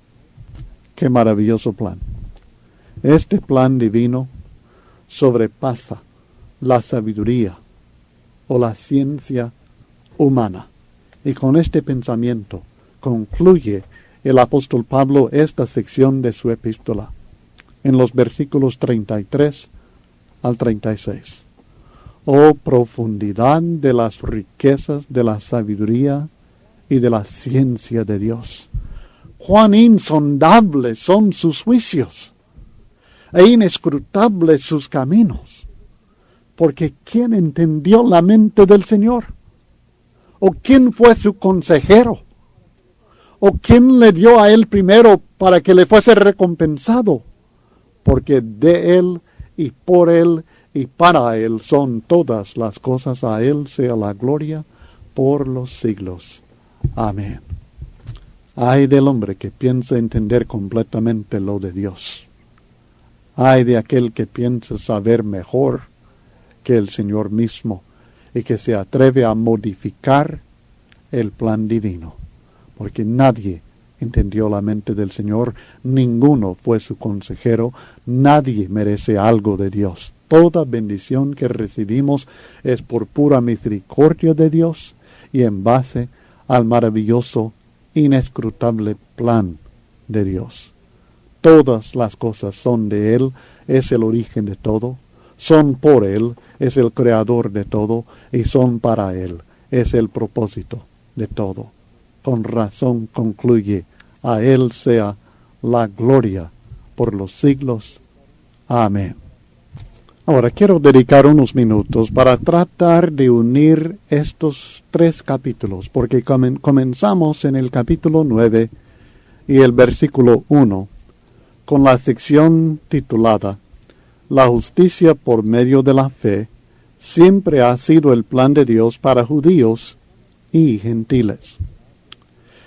¡Qué maravilloso plan! Este plan divino sobrepasa la sabiduría o la ciencia humana. Y con este pensamiento concluye el apóstol Pablo esta sección de su epístola, en los versículos 33 al 36. Oh profundidad de las riquezas de la sabiduría y de la ciencia de Dios. Cuán insondables son sus juicios e inescrutables sus caminos. Porque ¿quién entendió la mente del Señor? ¿O quién fue su consejero? ¿O quién le dio a él primero para que le fuese recompensado? Porque de él y por él y para él son todas las cosas. A él sea la gloria por los siglos. Amén. Ay del hombre que piensa entender completamente lo de Dios. Ay de aquel que piensa saber mejor que el Señor mismo y que se atreve a modificar el plan divino. Porque nadie entendió la mente del Señor, ninguno fue su consejero, nadie merece algo de Dios. Toda bendición que recibimos es por pura misericordia de Dios y en base al maravilloso, inescrutable plan de Dios. Todas las cosas son de Él, es el origen de todo, son por Él, es el creador de todo, y son para Él, es el propósito de todo. Con razón concluye, a Él sea la gloria por los siglos. Amén. Ahora quiero dedicar unos minutos para tratar de unir estos tres capítulos, porque comenzamos en el capítulo 9 y el versículo 1, con la sección titulada La justicia por medio de la fe siempre ha sido el plan de Dios para judíos y gentiles.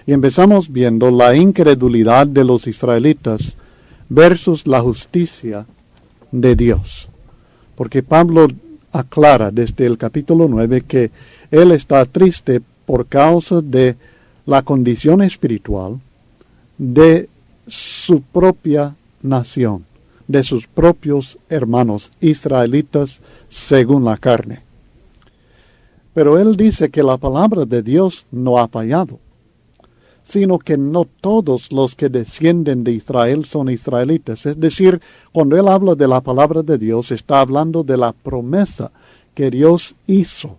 Y empezamos viendo la incredulidad de los israelitas versus la justicia de Dios. Porque Pablo aclara desde el capítulo 9 que él está triste por causa de la condición espiritual de su propia nación, de sus propios hermanos israelitas según la carne. Pero él dice que la palabra de Dios no ha fallado, sino que no todos los que descienden de Israel son israelitas. Es decir, cuando él habla de la palabra de Dios, está hablando de la promesa que Dios hizo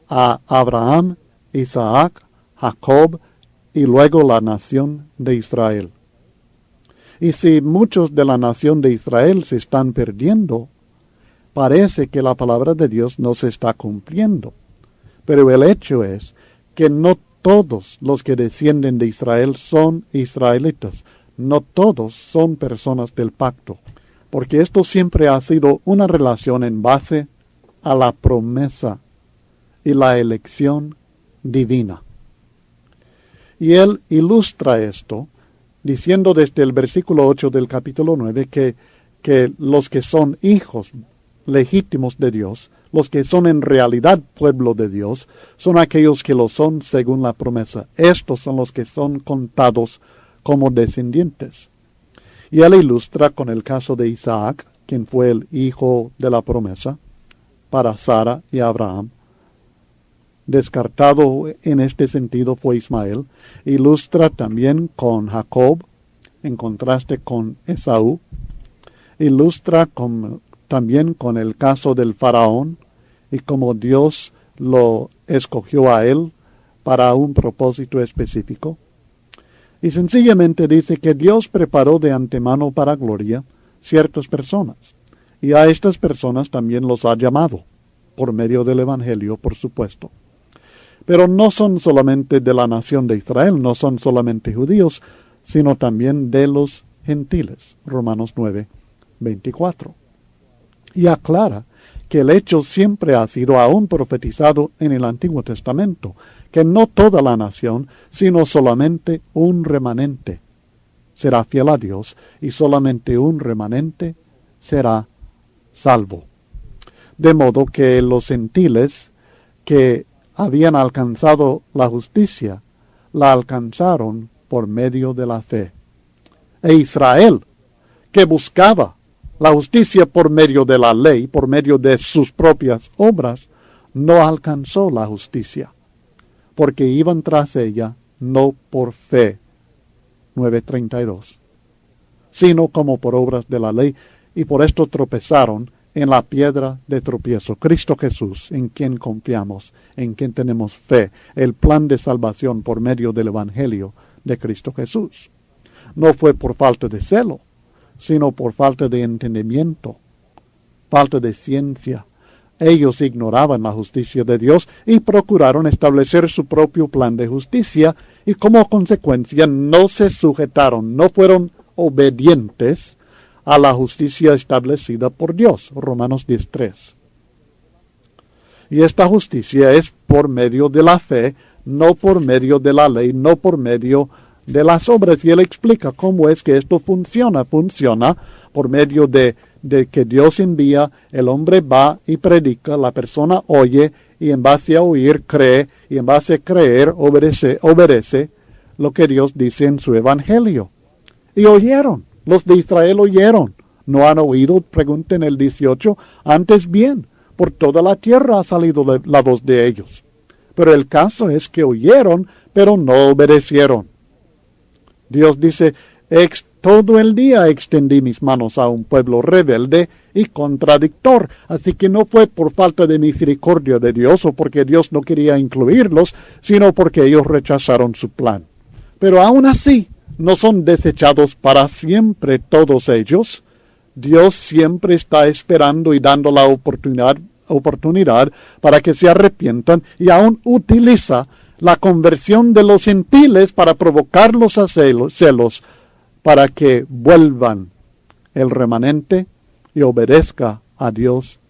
a Abraham, Isaac, Jacob y luego la nación de Israel. Y si muchos de la nación de Israel se están perdiendo, parece que la palabra de Dios no se está cumpliendo. Pero el hecho es que no todos los que descienden de Israel son israelitas. No todos son personas del pacto. Porque esto siempre ha sido una relación en base a la promesa y la elección divina. Y él ilustra esto diciendo desde el versículo 8 del capítulo 9 que los que son hijos legítimos de Dios, los que son en realidad pueblo de Dios, son aquellos que lo son según la promesa. Estos son los que son contados como descendientes. Y él ilustra con el caso de Isaac, quien fue el hijo de la promesa para Sara y Abraham. Descartado en este sentido fue Ismael. Ilustra también con Jacob, en contraste con Esaú. Ilustra también con el caso del faraón y cómo Dios lo escogió a él para un propósito específico. Y sencillamente dice que Dios preparó de antemano para gloria ciertas personas. Y a estas personas también los ha llamado, por medio del Evangelio, por supuesto. Pero no son solamente de la nación de Israel, no son solamente judíos, sino también de los gentiles. Romanos 9, 24. Y aclara que el hecho siempre ha sido aún profetizado en el Antiguo Testamento, que no toda la nación, sino solamente un remanente será fiel a Dios, y solamente un remanente será salvo. De modo que los gentiles que habían alcanzado la justicia, la alcanzaron por medio de la fe. E Israel, que buscaba la justicia por medio de la ley, por medio de sus propias obras, no alcanzó la justicia, porque iban tras ella no por fe, 9:32, sino como por obras de la ley, y por esto tropezaron en la piedra de tropiezo, Cristo Jesús, en quien confiamos, en quien tenemos fe, el plan de salvación por medio del Evangelio de Cristo Jesús. No fue por falta de celo, sino por falta de entendimiento, falta de ciencia. Ellos ignoraban la justicia de Dios y procuraron establecer su propio plan de justicia, y como consecuencia no se sujetaron, no fueron obedientes a la justicia establecida por Dios. Romanos 10:3. Y esta justicia es por medio de la fe, no por medio de la ley, no por medio de las obras. Y él explica cómo es que esto funciona. Funciona por medio de que Dios envía, el hombre va y predica, la persona oye, y en base a oír cree, y en base a creer obedece lo que Dios dice en su evangelio. Y oyeron, los de Israel oyeron. ¿No han oído? Pregunten el 18. Antes bien, por toda la tierra ha salido la voz de ellos. Pero el caso es que oyeron, pero no obedecieron. Dios dice, todo el día extendí mis manos a un pueblo rebelde y contradictor. Así que no fue por falta de misericordia de Dios o porque Dios no quería incluirlos, sino porque ellos rechazaron su plan. Pero aún así, no son desechados para siempre todos ellos. Dios siempre está esperando y dando la oportunidad para que se arrepientan, y aún utiliza la conversión de los gentiles para provocarlos a celos, para que vuelvan el remanente y obedezca a Dios,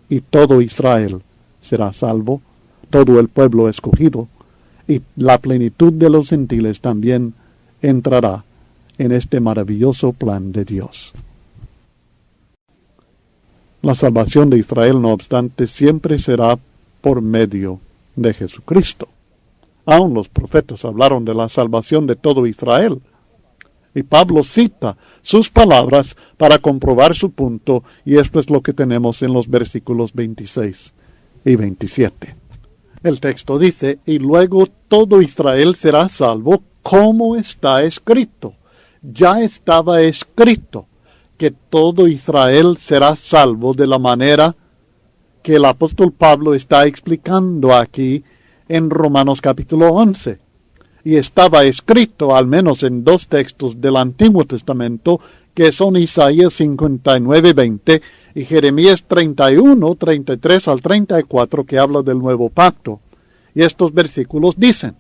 y todo Israel será salvo, todo el pueblo escogido, y la plenitud de los gentiles también entrará en este maravilloso plan de Dios. La salvación de Israel, no obstante, siempre será por medio de Jesucristo. Aún los profetas hablaron de la salvación de todo Israel. Y Pablo cita sus palabras para comprobar su punto, y esto es lo que tenemos en los versículos 26 y 27. El texto dice, y luego todo Israel será salvo, como está escrito. Ya estaba escrito que todo Israel será salvo de la manera que el apóstol Pablo está explicando aquí en Romanos capítulo 11. Y estaba escrito al menos en dos textos del Antiguo Testamento, que son Isaías 59:20 y Jeremías 31, 33 al 34, que habla del nuevo pacto. Y estos versículos dicen,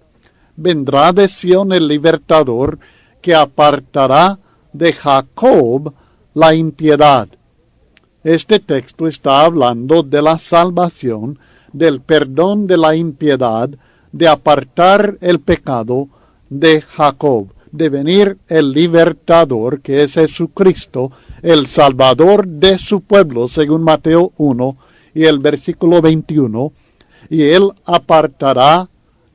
vendrá de Sión el libertador, que apartará de Jacob la impiedad. Este texto está hablando de la salvación, del perdón de la impiedad, de apartar el pecado de Jacob, de venir el libertador, que es Jesucristo, el salvador de su pueblo, según Mateo 1 y el versículo 21, y él apartará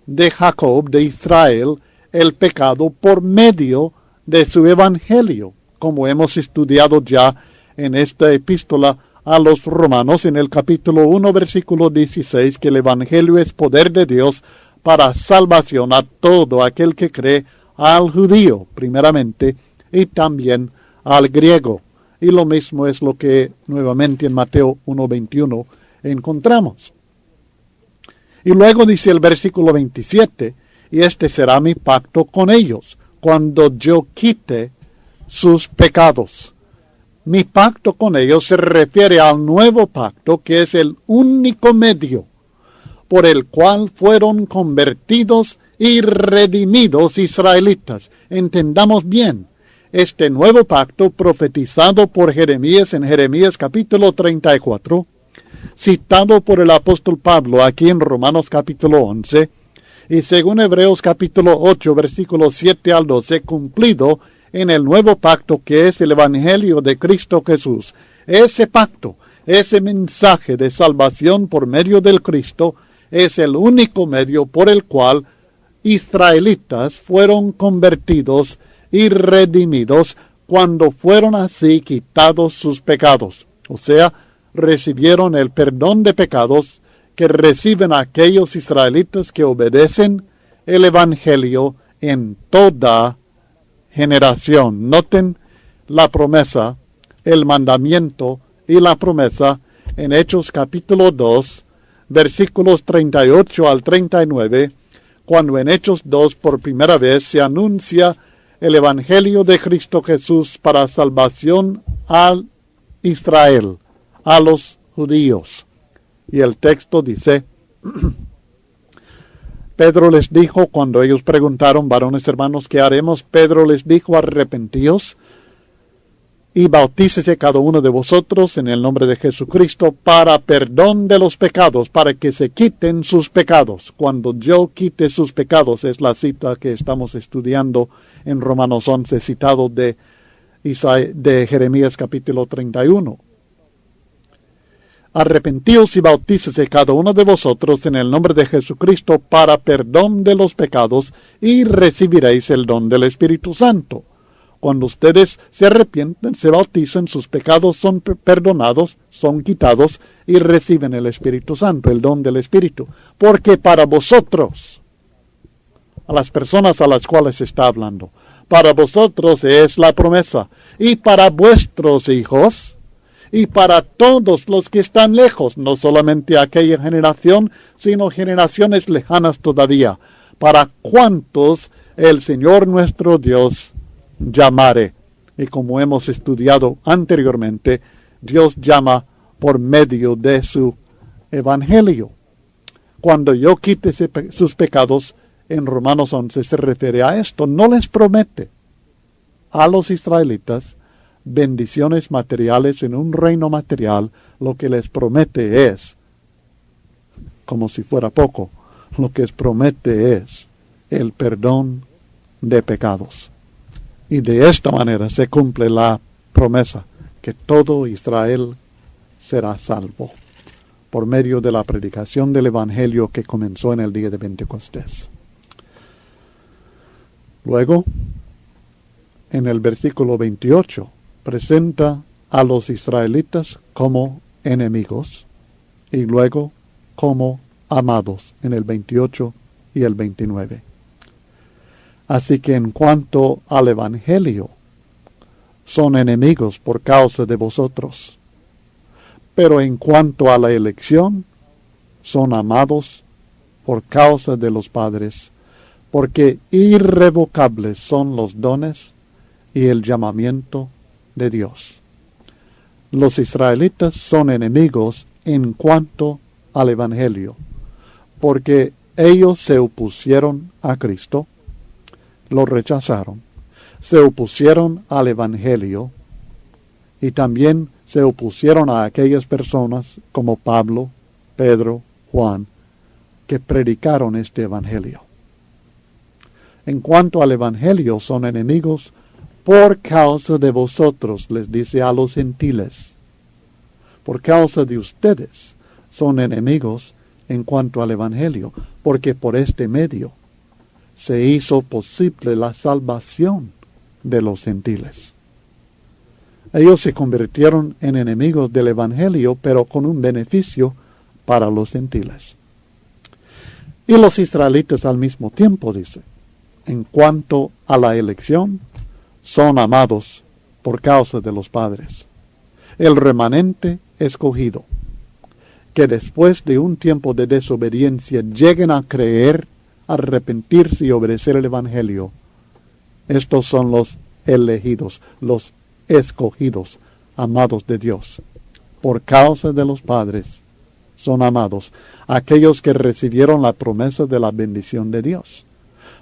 de Jacob, de Israel, el pecado por medio de su evangelio, como hemos estudiado ya en esta epístola a los Romanos en el capítulo 1, versículo 16, que el evangelio es poder de Dios para salvación a todo aquel que cree, al judío primeramente y también al griego. Y lo mismo es lo que nuevamente en Mateo 1:21 encontramos. Y luego dice el versículo 27, y este será mi pacto con ellos, cuando yo quite sus pecados. Mi pacto con ellos se refiere al nuevo pacto, que es el único medio por el cual fueron convertidos y redimidos israelitas. Entendamos bien, este nuevo pacto profetizado por Jeremías en Jeremías capítulo 34, citado por el apóstol Pablo aquí en Romanos capítulo 11, y según Hebreos capítulo 8, versículos 7 al 12, cumplido en el nuevo pacto, que es el evangelio de Cristo Jesús. Ese pacto, ese mensaje de salvación por medio del Cristo, es el único medio por el cual israelitas fueron convertidos y redimidos cuando fueron así quitados sus pecados. O sea, recibieron el perdón de pecados que reciben aquellos israelitas que obedecen el evangelio en toda generación. Noten la promesa, el mandamiento y la promesa en Hechos capítulo 2, versículos 38 al 39, cuando en Hechos 2 por primera vez se anuncia el evangelio de Cristo Jesús para salvación al Israel, a los judíos. Y el texto dice, Pedro les dijo, cuando ellos preguntaron, varones hermanos, ¿qué haremos? Pedro les dijo, arrepentíos y bautícese cada uno de vosotros en el nombre de Jesucristo para perdón de los pecados, para que se quiten sus pecados. Cuando yo quite sus pecados, es la cita que estamos estudiando en Romanos 11, citado de Jeremías capítulo 31. Arrepentíos y bautícese cada uno de vosotros en el nombre de Jesucristo para perdón de los pecados, y recibiréis el don del Espíritu Santo. Cuando ustedes se arrepienten, se bautizan, sus pecados son perdonados, son quitados y reciben el Espíritu Santo, el don del Espíritu. Porque para vosotros, a las personas a las cuales está hablando, para vosotros es la promesa, y para vuestros hijos, y para todos los que están lejos, no solamente aquella generación, sino generaciones lejanas todavía, para cuantos el Señor nuestro Dios llamare. Y como hemos estudiado anteriormente, Dios llama por medio de su evangelio. Cuando yo quite sus pecados, en Romanos 11 se refiere a esto. No les promete a los israelitas bendiciones materiales en un reino material. Lo que les promete es, como si fuera poco, lo que les promete es el perdón de pecados. Y de esta manera se cumple la promesa que todo Israel será salvo por medio de la predicación del Evangelio que comenzó en el día de Pentecostés. Luego, en el versículo 28, presenta a los israelitas como enemigos y luego como amados en el 28 y el 29. Así que en cuanto al Evangelio, son enemigos por causa de vosotros. Pero en cuanto a la elección, son amados por causa de los padres, porque irrevocables son los dones y el llamamiento de Dios. Los israelitas son enemigos en cuanto al Evangelio, porque ellos se opusieron a Cristo, lo rechazaron, se opusieron al Evangelio y también se opusieron a aquellas personas como Pablo, Pedro, Juan, que predicaron este Evangelio. En cuanto al Evangelio, son enemigos por causa de vosotros, les dice a los gentiles. Por causa de ustedes son enemigos en cuanto al Evangelio, porque por este medio se hizo posible la salvación de los gentiles. Ellos se convirtieron en enemigos del Evangelio, pero con un beneficio para los gentiles. Y los israelitas al mismo tiempo, dice, en cuanto a la elección, son amados por causa de los padres. El remanente escogido, que después de un tiempo de desobediencia lleguen a creer, arrepentirse y obedecer el Evangelio. Estos son los elegidos, los escogidos, amados de Dios. Por causa de los padres son amados aquellos que recibieron la promesa de la bendición de Dios.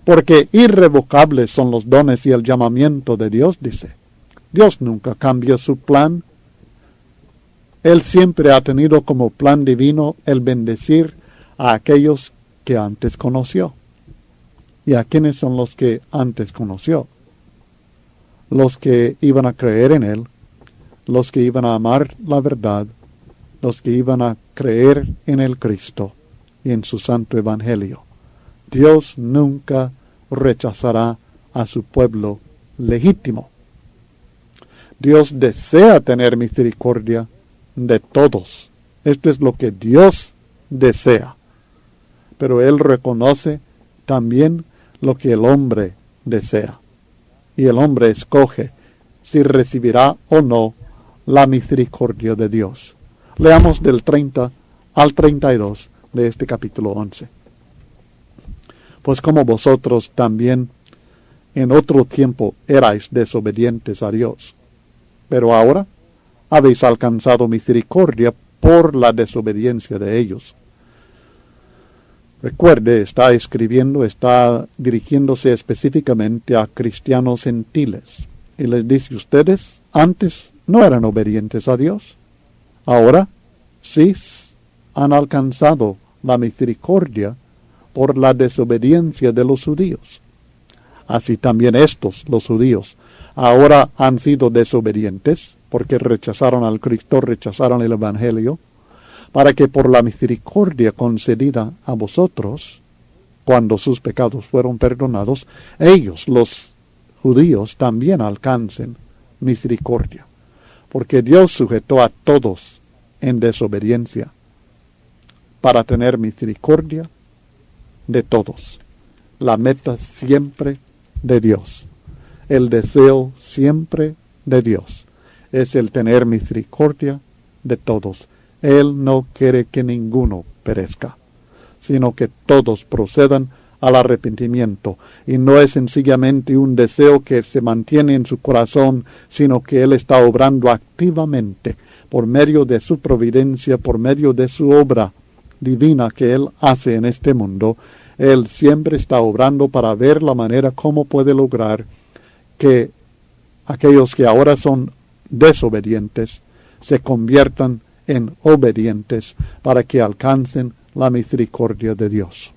Porque irrevocables son los dones y el llamamiento de Dios, dice. Dios nunca cambia su plan. Él siempre ha tenido como plan divino el bendecir a aquellos que antes conoció. ¿Y a quiénes son los que antes conoció? Los que iban a creer en Él, los que iban a amar la verdad, los que iban a creer en el Cristo y en su santo Evangelio. Dios nunca rechazará a su pueblo legítimo. Dios desea tener misericordia de todos. Esto es lo que Dios desea. Pero Él reconoce también lo que el hombre desea. Y el hombre escoge si recibirá o no la misericordia de Dios. Leamos del 30 al 32 de este capítulo 11. Pues como vosotros también en otro tiempo erais desobedientes a Dios, pero ahora habéis alcanzado misericordia por la desobediencia de ellos. Recuerde, está dirigiéndose específicamente a cristianos gentiles. Y les dice, ustedes antes no eran obedientes a Dios. Ahora sí han alcanzado la misericordia por la desobediencia de los judíos. Así también estos, los judíos, ahora han sido desobedientes porque rechazaron al Cristo, rechazaron el Evangelio, para que por la misericordia concedida a vosotros, cuando sus pecados fueron perdonados, ellos, los judíos, también alcancen misericordia. Porque Dios sujetó a todos en desobediencia para tener misericordia de todos. La meta siempre de Dios. El deseo siempre de Dios es el tener misericordia de todos. Él no quiere que ninguno perezca, sino que todos procedan al arrepentimiento. Y no es sencillamente un deseo que se mantiene en su corazón, sino que Él está obrando activamente por medio de su providencia, por medio de su obra divina que Él hace en este mundo. Él siempre está obrando para ver la manera cómo puede lograr que aquellos que ahora son desobedientes se conviertan en obedientes para que alcancen la misericordia de Dios.